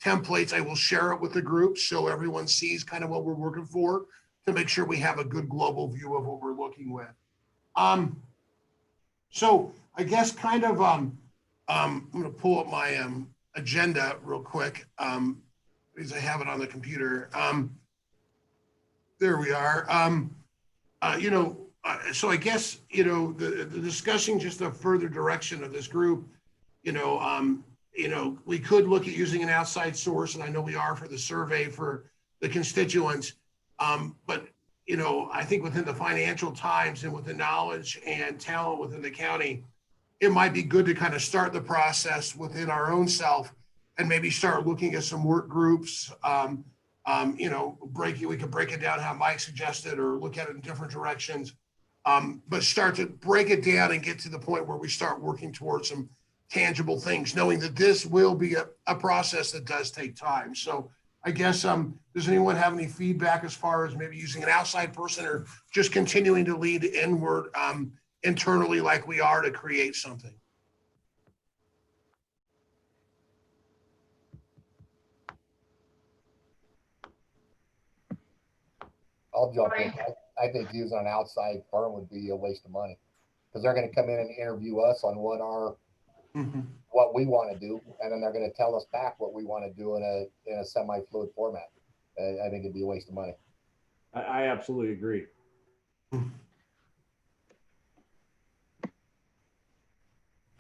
templates. I will share it with the group so everyone sees kind of what we're working for to make sure we have a good global view of what we're looking with. So I guess kind of, I'm going to pull up my agenda real quick because I have it on the computer. There we are. So I guess, the discussing just a further direction of this group, we could look at using an outside source, and I know we are for the survey for the constituents. But I think within the financial times and with the knowledge and talent within the county, it might be good to kind of start the process within our own self and maybe start looking at some work groups. We could break it down how Mike suggested or look at it in different directions. But start to break it down and get to the point where we start working towards some tangible things, knowing that this will be a process that does take time. So I guess, does anyone have any feedback as far as maybe using an outside person or just continuing to lead inward internally like we are to create something? I'll jump in. I think using an outside firm would be a waste of money because they're going to come in and interview us on what we want to do, and then they're going to tell us back what we want to do in a semi-fluid format. I think it'd be a waste of money. I absolutely agree.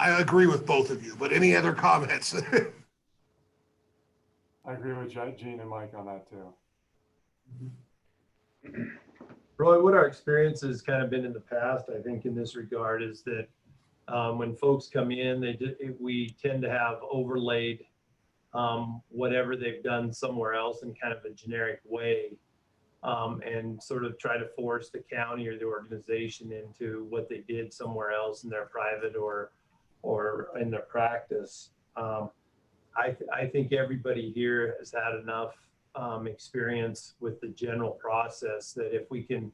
I agree with both of you, but any other comments? I agree with Gene and Mike on that too. Roy, what our experience has kind of been in the past, I think in this regard, is that when folks come in, we tend to have overlaid whatever they've done somewhere else in kind of a generic way, and sort of try to force the county or the organization into what they did somewhere else in their private or in their practice. I think everybody here has had enough experience with the general process that if we can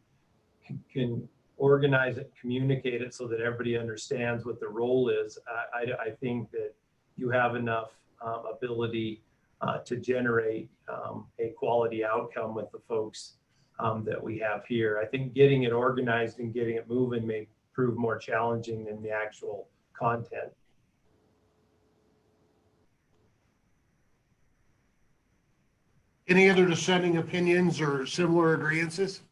organize it, communicate it so that everybody understands what the role is, I think that you have enough ability to generate a quality outcome with the folks that we have here. I think getting it organized and getting it moving may prove more challenging than the actual content. Any other dissenting opinions or similar agreeances?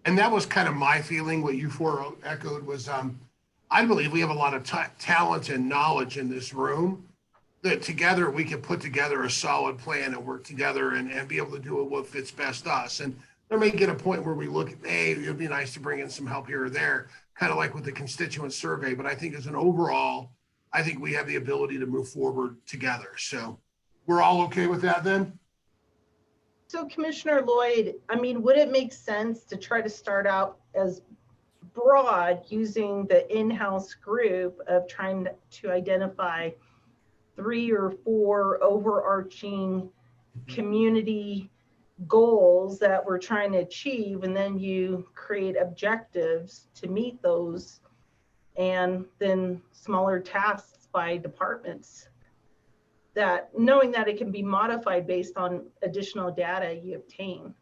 And that was kind of my feeling. What you four echoed was, I believe we have a lot of talent and knowledge in this room that together we can put together a solid plan and work together and be able to do what fits best us. And there may get a point where we look at, hey, it'd be nice to bring in some help here or there, kind of like with the constituent survey. But I think as an overall, I think we have the ability to move forward together. So we're all okay with that then? So Commissioner Lloyd, would it make sense to try to start out as broad using the in-house group of trying to identify 3 or 4 overarching community goals that we're trying to achieve, and then you create objectives to meet those, and then smaller tasks by departments, that knowing that it can be modified based on additional data you obtain.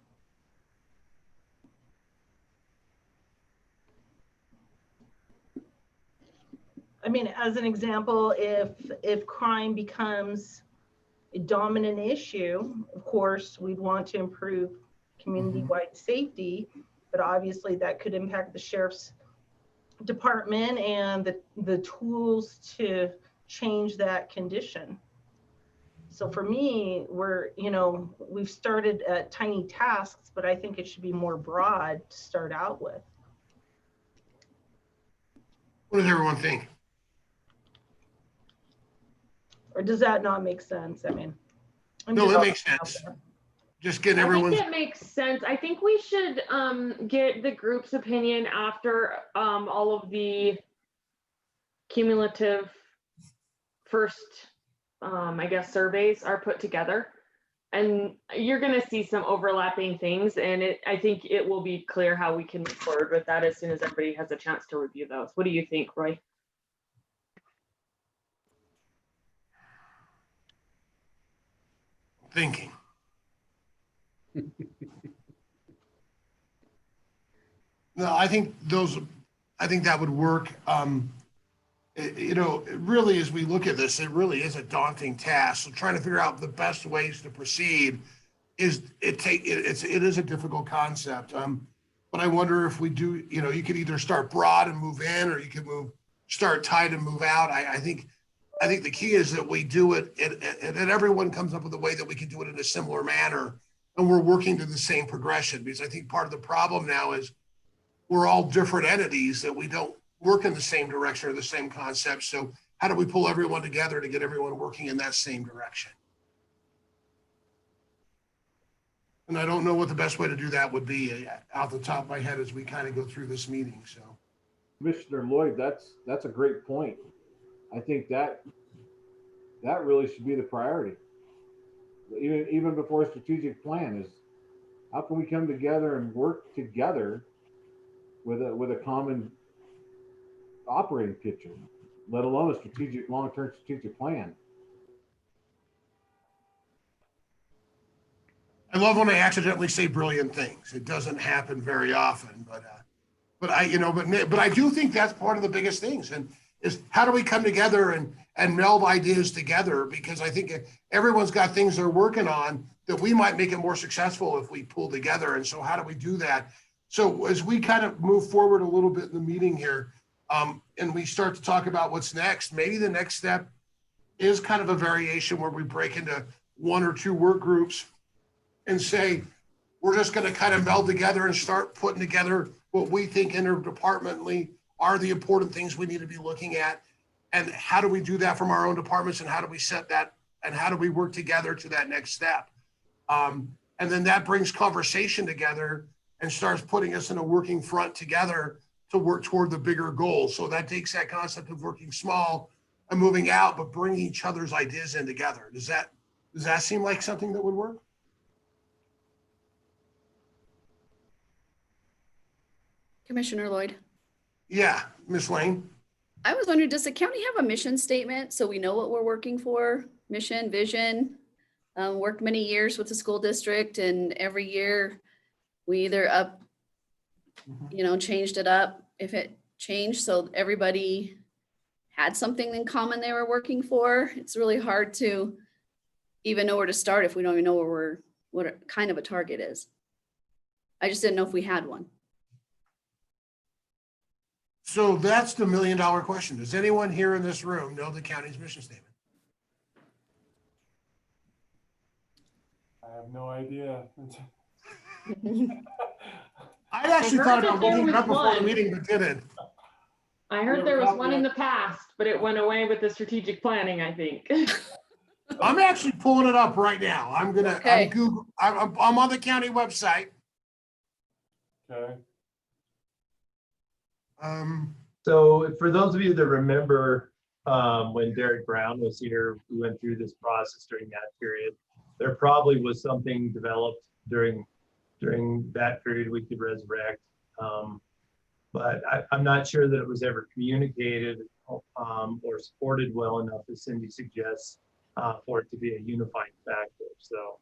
As an example, if crime becomes a dominant issue, of course, we'd want to improve community-wide safety, but obviously that could impact the sheriff's department and the tools to change that condition. So for me, we've started at tiny tasks, but I think it should be more broad to start out with. What does everyone think? Or does that not make sense? I mean, No, it makes sense. Just getting I everyone's. think it makes sense. I think we should get the group's opinion after all of the cumulative first, I guess, surveys are put together. And you're going to see some overlapping things. And I think it will be clear how we can move forward with that as soon as everybody has a chance to review those. What do you think, Roy? Thinking. No, I think that would work. It really, as we look at this, it really is a daunting task. So trying to figure out the best ways to proceed it is a difficult concept. But I wonder if we do, you could either start broad and move in, or you could start tight and move out. I think the key is that we do it and everyone comes up with a way that we can do it in a similar manner, and we're working to the same progression. Because I think part of the problem now is we're all different entities that we don't work in the same direction or the same concept. So how do we pull everyone together to get everyone working in that same direction? And I don't know what the best way to do that would be out the top of my head as we kind of go through this meeting. So, Commissioner Lloyd, that's a great point. I think that really should be the priority. Even before a strategic plan is, how can we come together and work together with a common operating picture, let alone a long-term strategic plan. I love when I accidentally say brilliant things. It doesn't happen very often, but I do think that's part of the biggest things, and is how do we come together and meld ideas together? Because I think everyone's got things they're working on that we might make it more successful if we pull together. And so how do we do that? So as we kind of move forward a little bit in the meeting here, and we start to talk about what's next, maybe the next step is kind of a variation where we break into 1 or 2 work groups and say, we're just going to kind of meld together and start putting together what we think interdepartmentally are the important things we need to be looking at. And how do we do that from our own departments, and how do we set that, and how do we work together to that next step? And then that brings conversation together and starts putting us in a working front together to work toward the bigger goals. So that takes that concept of working small and moving out, but bringing each other's ideas in together. Does that seem like something that would work? Commissioner Lloyd. Yeah, Ms. Lane. I was wondering, does the county have a mission statement so we know what we're working for? Mission, vision? Worked many years with the school district, and every year we either changed it up if it changed, so everybody had something in common they were working for. It's really hard to even know where to start if we don't even know what kind of a target is. I just didn't know if we had one. So that's the $1 million question. Does anyone here in this room know the county's mission statement? I have no idea. I actually thought about looking it up before the meeting, but didn't. I heard there was one in the past, but it went away with the strategic planning, I think. I'm actually pulling it up right now. I'm on the county website. Okay. So for those of you that remember, when Derek Brown was here, we went through this process during that period. There probably was something developed during that period we could resurrect. But I'm not sure that it was ever communicated or supported well enough, as Cindy suggests, for it to be a unifying factor. So.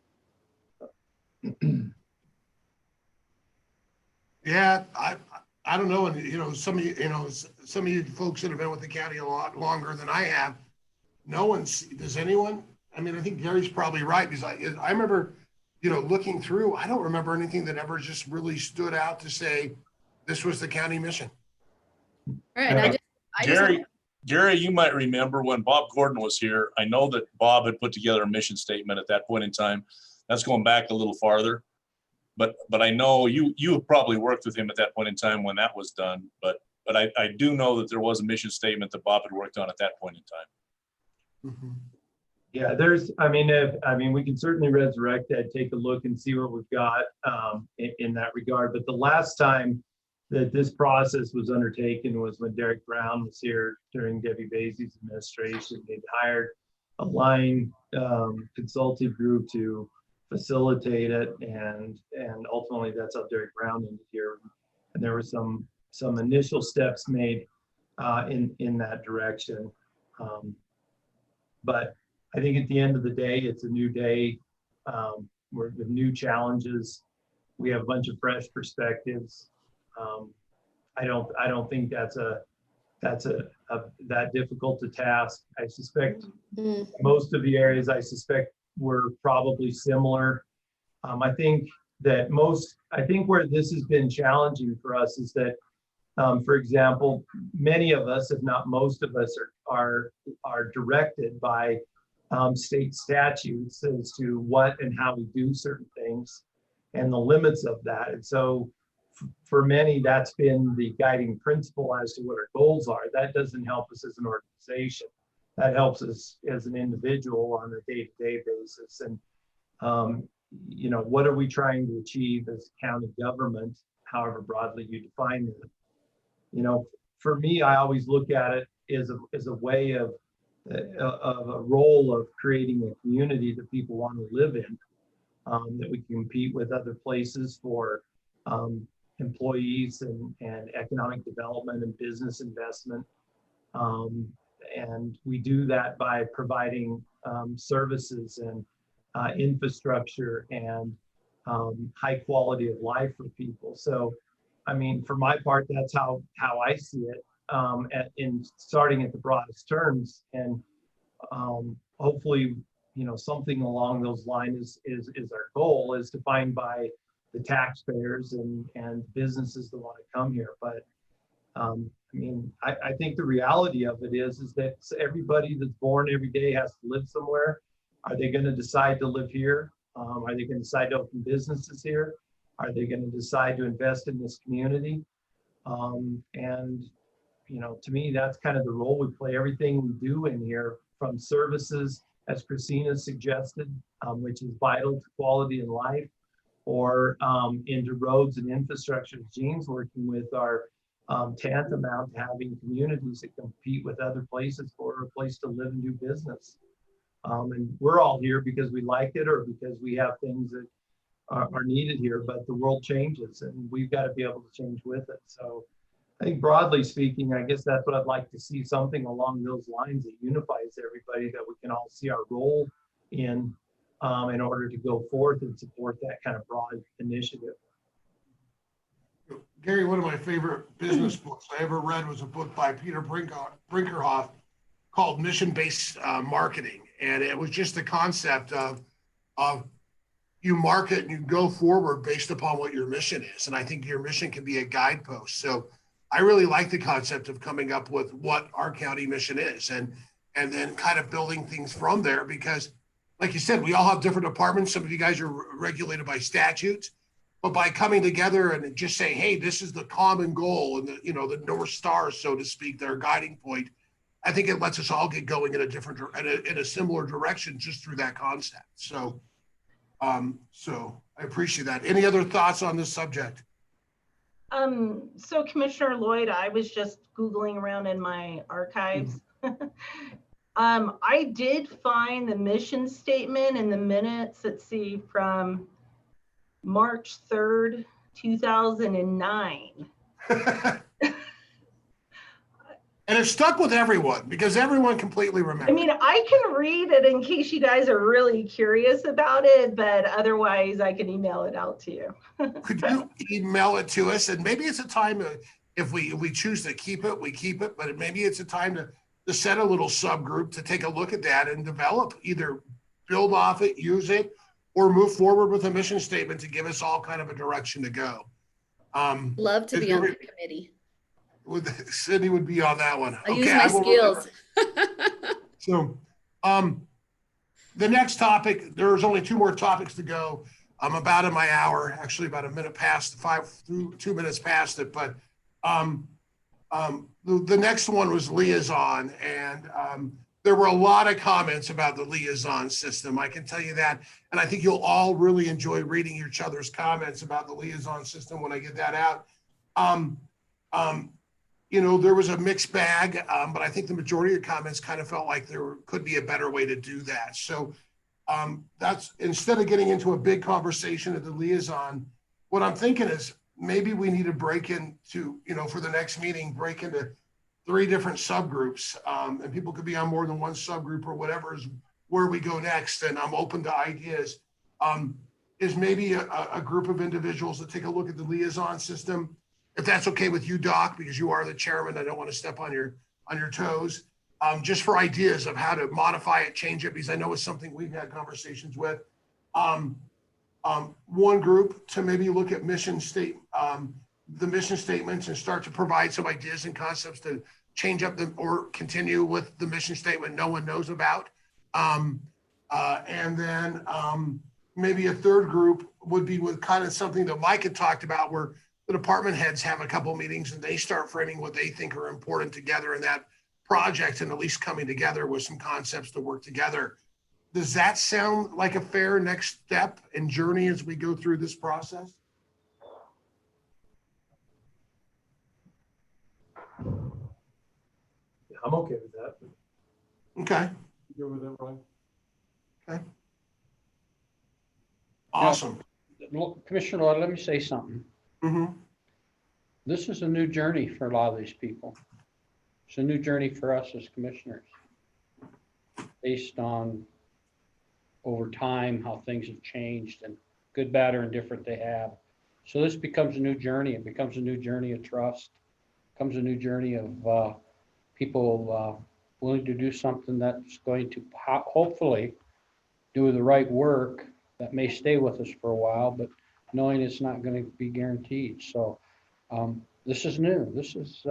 Yeah, I don't know. And, some of you folks that have been with the county a lot longer than I have, does anyone? I mean, I think Gary's probably right, because I remember, looking through, I don't remember anything that ever just really stood out to say this was the county mission. All right, I just Gary, you might remember when Bob Gordon was here, I know that Bob had put together a mission statement at that point in time. That's going back a little farther. But I know you have probably worked with him at that point in time when that was done. But I do know that there was a mission statement that Bob had worked on at that point in time. Mhm. Yeah, we can certainly resurrect that, take a look and see what we've got in that regard. But the last time that this process was undertaken was when Derek Brown was here during Debbie Baisey's administration. They'd hired a line consulting group to facilitate it, and ultimately that's how Derek Brown ended here. And there were some initial steps made in that direction. But I think at the end of the day, it's a new day. We're with new challenges. We have a bunch of fresh perspectives. I don't think that's that difficult a task. I suspect most of the areas were probably similar. I think where this has been challenging for us is that, for example, many of us, if not most of us, are directed by state statutes as to what and how we do certain things and the limits of that. And so for many, that's been the guiding principle as to what our goals are. That doesn't help us as an organization. That helps us as an individual on a day-to-day basis. And, what are we trying to achieve as county government, however broadly you define it? For me, I always look at it as a way of a role of creating a community that people want to live in, that we can compete with other places for employees and economic development and business investment. And we do that by providing services and infrastructure and high quality of life for people. So, for my part, that's how I see it, in starting at the broadest terms. And hopefully, something along those lines is our goal, is defined by the taxpayers and businesses that want to come here. But I think the reality of it is that everybody that's born every day has to live somewhere. Are they going to decide to live here? Are they going to decide to open businesses here? Are they going to decide to invest in this community? To me, that's kind of the role we play. Everything we do in here, from services, as Christina suggested, which is vital to quality in life, or into roads and infrastructure. Gene's working with our tantamount to having communities that compete with other places for a place to live and do business. And we're all here because we like it or because we have things that are needed here, but the world changes and we've got to be able to change with it. So I think broadly speaking, I guess that's what I'd like to see, something along those lines that unifies everybody, that we can all see our role in order to go forth and support that kind of broad initiative. Gary, one of my favorite business books I ever read was a book by Peter Brinkerhoff called Mission-Based Marketing. And it was just the concept of you market and you go forward based upon what your mission is. And I think your mission can be a guidepost. So I really like the concept of coming up with what our county mission is and then kind of building things from there, because like you said, we all have different departments. Some of you guys are regulated by statutes, but by coming together and just saying, hey, this is the common goal and the North Star, so to speak, their guiding point, I think it lets us all get going in a similar direction just through that concept. So I appreciate that. Any other thoughts on this subject? So Commissioner Lloyd, I was just Googling around in my archives. I did find the mission statement in the minutes, let's see, from March 3rd, 2009. And it stuck with everyone because everyone completely remembers. I mean, I can read it in case you guys are really curious about it, but otherwise I can email it out to you. Could you email it to us? And maybe it's a time if we choose to keep it, we keep it, but maybe it's a time to set a little subgroup to take a look at that and develop, either build off it, use it, or move forward with a mission statement to give us all kind of a direction to go. Love to be on the committee. Sydney would be on that one. I use my will skills. So, the next topic, there's only 2 more topics to go. I'm about in my hour, actually about a minute past 2 minutes past it, but the next one was liaison, and there were a lot of comments about the liaison system. I can tell you that, and I think you'll all really enjoy reading each other's comments about the liaison system when I get that out. You know, there was a mixed bag, but I think the majority of comments kind of felt like there could be a better way to do that. So that's, instead of getting into a big conversation at the liaison, what I'm thinking is maybe we need to break into, you know, for the next meeting, break into 3 different subgroups, and people could be on more than one subgroup or whatever is where we go next. And I'm open to ideas. Is maybe a group of individuals that take a look at the liaison system, if that's okay with you, Doc, because you are the chairman. I don't want to step on your toes. Just for ideas of how to modify it, change it, because I know it's something we've had conversations with. One group to maybe look at the mission statements and start to provide some ideas and concepts to change up or continue with the mission statement no one knows about. And then maybe a third group would be with kind of something that Mike had talked about, where the department heads have a couple of meetings and they start framing what they think are important together in that project, and at least coming together with some concepts to work together. Does that sound like a fair next step and journey as we go through this process? Yeah, I'm okay with that. Okay. Go with it, Ryan. Okay. Awesome. Look, Commissioner Lloyd, let me say something. Mm-hmm. This is a new journey for a lot of these people. It's a new journey for us as commissioners, based on over time how things have changed, and good, bad, or indifferent they have. So this becomes a new journey. It becomes a new journey of trust. It becomes a new journey of people willing to do something that's going to hopefully do the right work that may stay with us for a while, but knowing it's not going to be guaranteed. So this is new. This is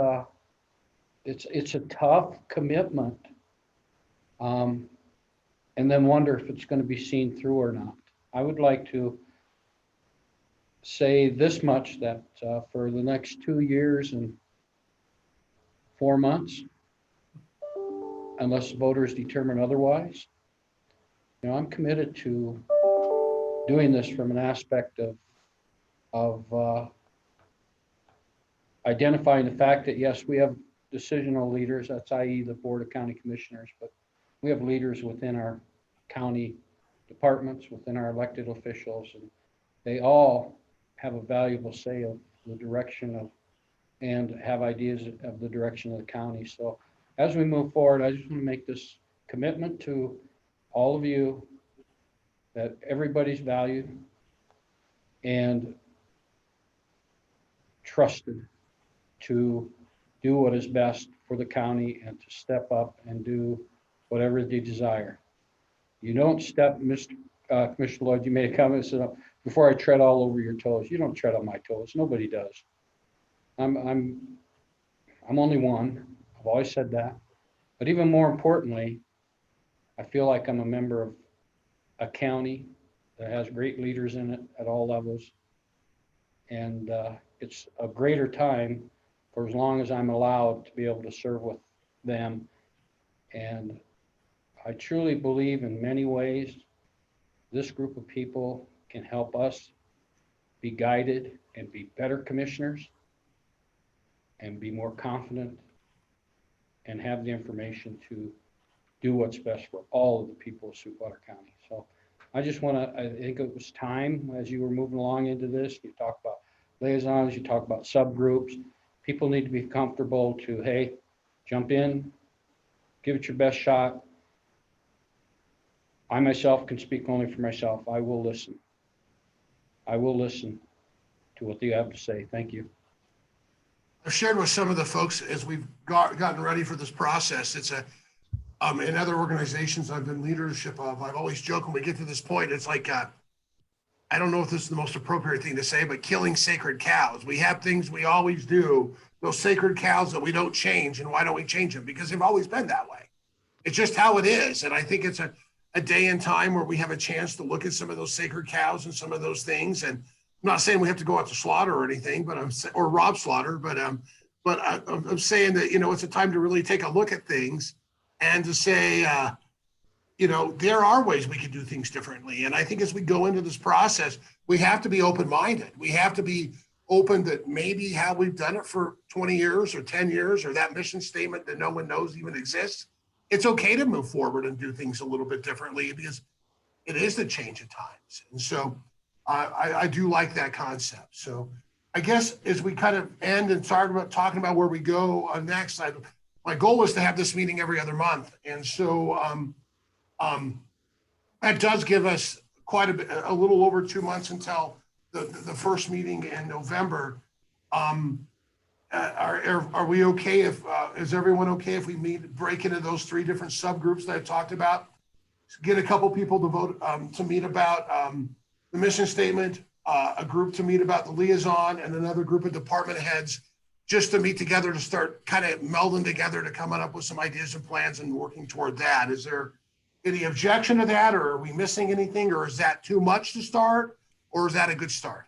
it's a tough commitment, and then wonder if it's going to be seen through or not. I would like to say this much, that for the next 2 years and 4 months, unless voters determine otherwise, you know, I'm committed to doing this from an aspect of identifying the fact that, yes, we have decisional leaders, that's i.e. the Board of County Commissioners, but we have leaders within our county departments, within our elected officials, and they all have a valuable say of the direction of, and have ideas of the direction of the county. So as we move forward, I just want to make this commitment to all of you that everybody's valued and trusted to do what is best for the county and to step up and do whatever they desire. You don't step, Commissioner Lloyd, you made a comment, said, before I tread all over your toes. You don't tread on my toes. Nobody does. I'm only one. I've always said that. But even more importantly, I feel like I'm a member of a county that has great leaders in it at all levels. And it's a greater time for as long as I'm allowed to be able to serve with them. And I truly believe in many ways this group of people can help us be guided and be better commissioners and be more confident and have the information to do what's best for all of the people of Sweetwater County. So I just want to, I think it was time as you were moving along into this, you talk about liaisons, you talk about subgroups. People need to be comfortable to, hey, jump in, give it your best shot. I myself can speak only for myself. I will listen. I will listen to what you have to say. Thank you. I've shared with some of the folks as we've gotten ready for this process. It's in other organizations I've been leadership of, I've always joked when we get to this point, it's like, I don't know if this is the most appropriate thing to say, but killing sacred cows. We have things we always do those sacred cows that we don't change. And why don't we change them? Because they've always been that way. It's just how it is. And I think it's a day and time where we have a chance to look at some of those sacred cows and some of those things. And I'm not saying we have to go out to slaughter or anything, but or rob slaughter, but I'm saying that, you know, it's a time to really take a look at things and to say, you know, there are ways we can do things differently. And I think as we go into this process, we have to be open-minded. We have to be open that maybe how we've done it for 20 years or 10 years, or that mission statement that no one knows even exists. It's okay to move forward and do things a little bit differently because it is the change of times. And so I do like that concept. So I guess as we kind of end and start about talking about where we go next, my goal was to have this meeting every other month. And so that does give us quite a little over 2 months until the first meeting in November. Are we okay if, is everyone okay if we break into those 3 different subgroups that I talked about? Get a couple people to vote, to meet about the mission statement, a group to meet about the liaison, and another group of department heads just to meet together to start kind of melding together to come up with some ideas and plans and working toward that. Is there any objection to that, or are we missing anything, or is that too much to start, or is that a good start?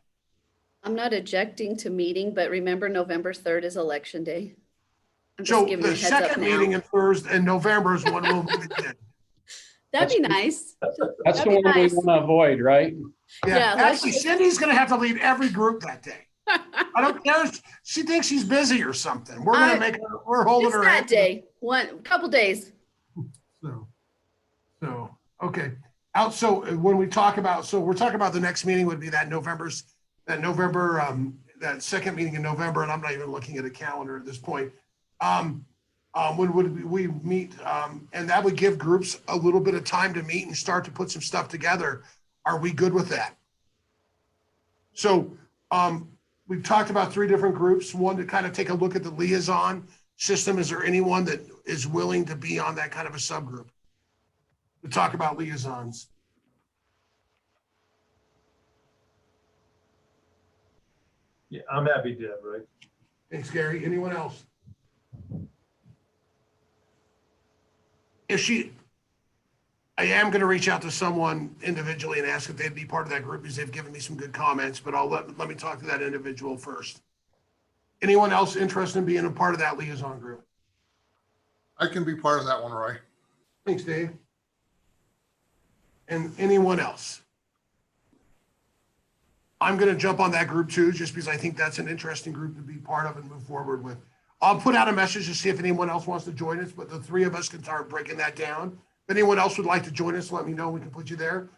I'm not objecting to meeting, but remember November 3rd is election day. I'm just So giving you the a heads up second now. meeting in November is when we'll meet again. That'd be nice. That's the That'd be one we nice. want to avoid, right? Yeah, let's Actually, just- Cindy's going to have to lead every group that day. I don't care. She thinks she's busy or something. We're going to make her, we're holding Just her. that hand. day, couple days. So, okay. So when we talk about, so we're talking about the next meeting would be that that second meeting in November, and I'm not even looking at a calendar at this point. When would we meet? And that would give groups a little bit of time to meet and start to put some stuff together. Are we good with that? So we've talked about 3 different groups. One, to kind of take a look at the liaison system. Is there anyone that is willing to be on that kind of a subgroup to talk about liaisons? Yeah, I'm happy to, right? Thanks, Gary. Anyone else? I am going to reach out to someone individually and ask if they'd be part of that group because they've given me some good comments, but let me talk to that individual first. Anyone else interested in being a part of that liaison group? I can be part of that one, Roy. Thanks, Dave. And anyone else? I'm going to jump on that group too, just because I think that's an interesting group to be part of and move forward with. I'll put out a message to see if anyone else wants to join us, but the 3 of us can start breaking that down. If anyone else would like to join us, let me know. We can put you there.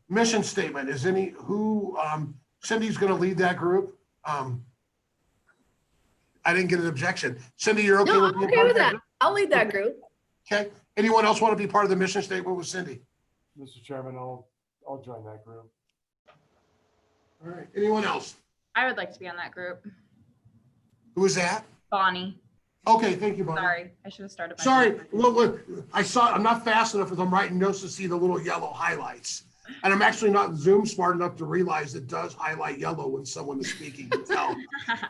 Mission statement. Is Cindy's going to lead that group? I didn't get an objection. Cindy, you're okay No, with I'm being okay part with of that. I'll lead that group. Okay. Anyone else want to be part of the mission statement with Cindy? Mr. Chairman, I'll join that group. All right. Anyone else? I would like to be on that group. Who is that? Bonnie. Okay. Thank you, Bonnie. Sorry, I should have started. my Sorry. timer. Look, I'm not fast enough as I'm writing notes to see the little yellow highlights. And I'm actually not Zoom smart enough to realize it does highlight yellow when someone is speaking until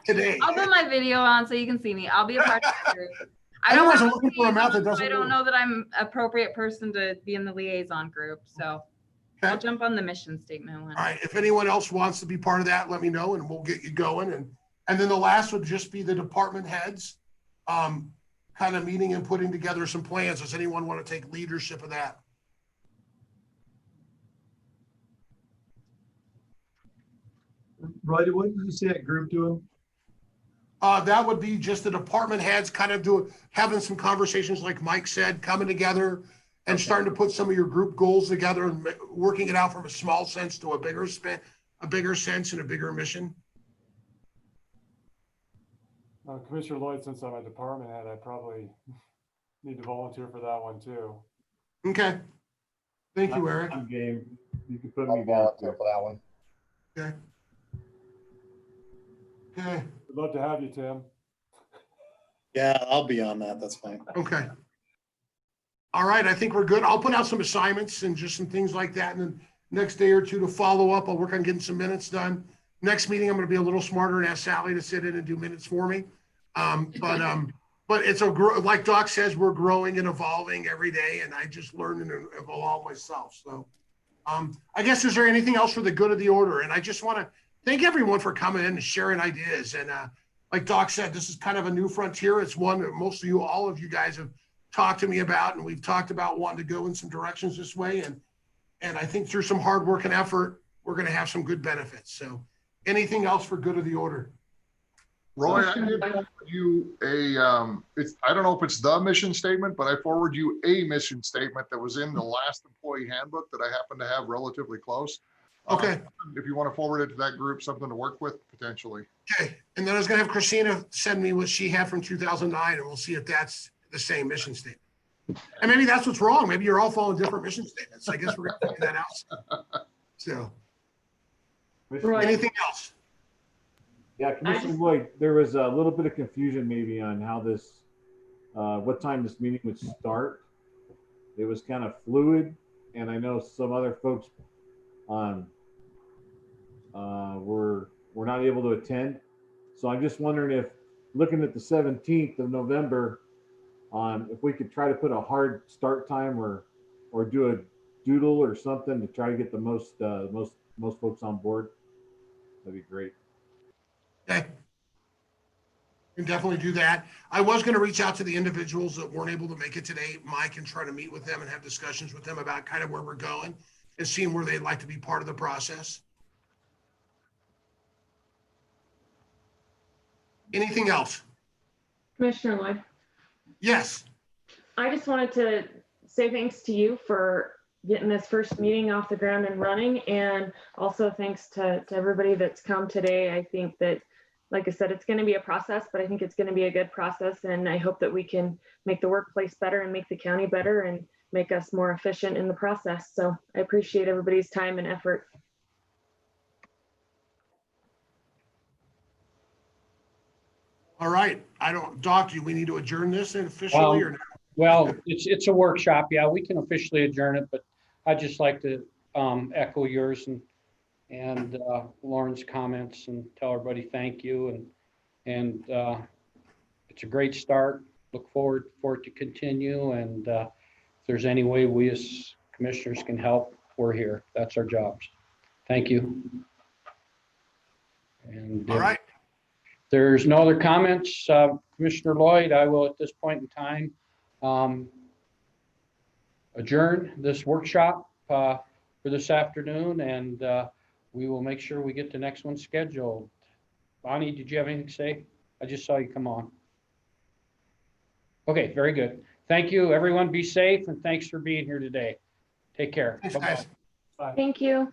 today. I'll put my video on so you can see me. I'll be a part of the group. I don't wasn't have looking for a mouth that liaison, so doesn't I don't move. know that I'm appropriate person to be in the liaison group, so Okay. I'll jump on the mission statement one. All right. If anyone else wants to be part of that, let me know and we'll get you going. And then the last would just be the department heads kind of meeting and putting together some plans. Does anyone want to take leadership of that? Roy, what did you say that group doing? That would be just the department heads kind of having some conversations, like Mike said, coming together and starting to put some of your group goals together and working it out from a small sense to a bigger sense and a bigger mission. Commissioner Lloyd, since I'm a department head, I probably need to volunteer for that one too. Okay. Thank you, Eric. Game. You can put I'll me down. volunteer for that one. Okay. Okay. I'd love to have you, Tim. Yeah, I'll be on that. That's fine. Okay. All right. I think we're good. I'll put out some assignments and just some things like that. And then next day or two to follow up, I'll work on getting some minutes done. Next meeting, I'm going to be a little smarter and ask Sally to sit in and do minutes for me. But it's like Doc says, we're growing and evolving every day, and I just learn and evolve myself. So I guess, is there anything else for the good of the order? And I just want to thank everyone for coming in and sharing ideas. And like Doc said, this is kind of a new frontier. It's one that most of you, all of you guys have talked to me about, and we've talked about wanting to go in some directions this way. And I think through some hard work and effort, we're going to have some good benefits. So anything else for good of the order? Roy, I did forward you I don't know if it's the mission statement, but I forwarded you a mission statement that was in the last employee handbook that I happen to have relatively close. Okay. If you want to forward it to that group, something to work with potentially. Okay. And then I was going to have Christina send me what she had from 2009, and we'll see if that's the same mission statement. And maybe that's what's wrong. Maybe you're all following different mission statements. I guess we're going to figure that out. So anything else? Yeah, Commissioner Lloyd, there was a little bit of confusion maybe on how this, what time this meeting would start. It was kind of fluid, and I know some other folks were not able to attend. So I'm just wondering if, looking at the 17th of November, if we could try to put a hard start time or do a doodle or something to try to get the most folks on board, that'd be great. Okay. We can definitely do that. I was going to reach out to the individuals that weren't able to make it today, Mike, and try to meet with them and have discussions with them about kind of where we're going and seeing where they'd like to be part of the process. Anything else? Commissioner Lloyd, Yes. I just wanted to say thanks to you for getting this first meeting off the ground and running. And also thanks to everybody that's come today. I think that, like I said, it's going to be a process, but I think it's going to be a good process. And I hope that we can make the workplace better and make the county better and make us more efficient in the process. So I appreciate everybody's time and effort. All right. Doc, do we need to adjourn this officially or not? Well, it's a workshop. Yeah, we can officially adjourn it, but I'd just like to echo yours and Lauren's comments and tell everybody thank you. And it's a great start. Look forward for it to continue. And if there's any way we as commissioners can help, we're here. That's our jobs. Thank you. And all right. There's no other comments. Commissioner Lloyd, I will at this point in time adjourn this workshop for this afternoon, and we will make sure we get the next one scheduled. Bonnie, did you have anything to say? I just saw you come on. Okay, very good. Thank you, everyone. Be safe, and thanks for being here today. Take care. Thanks, guys. Bye. Thank you.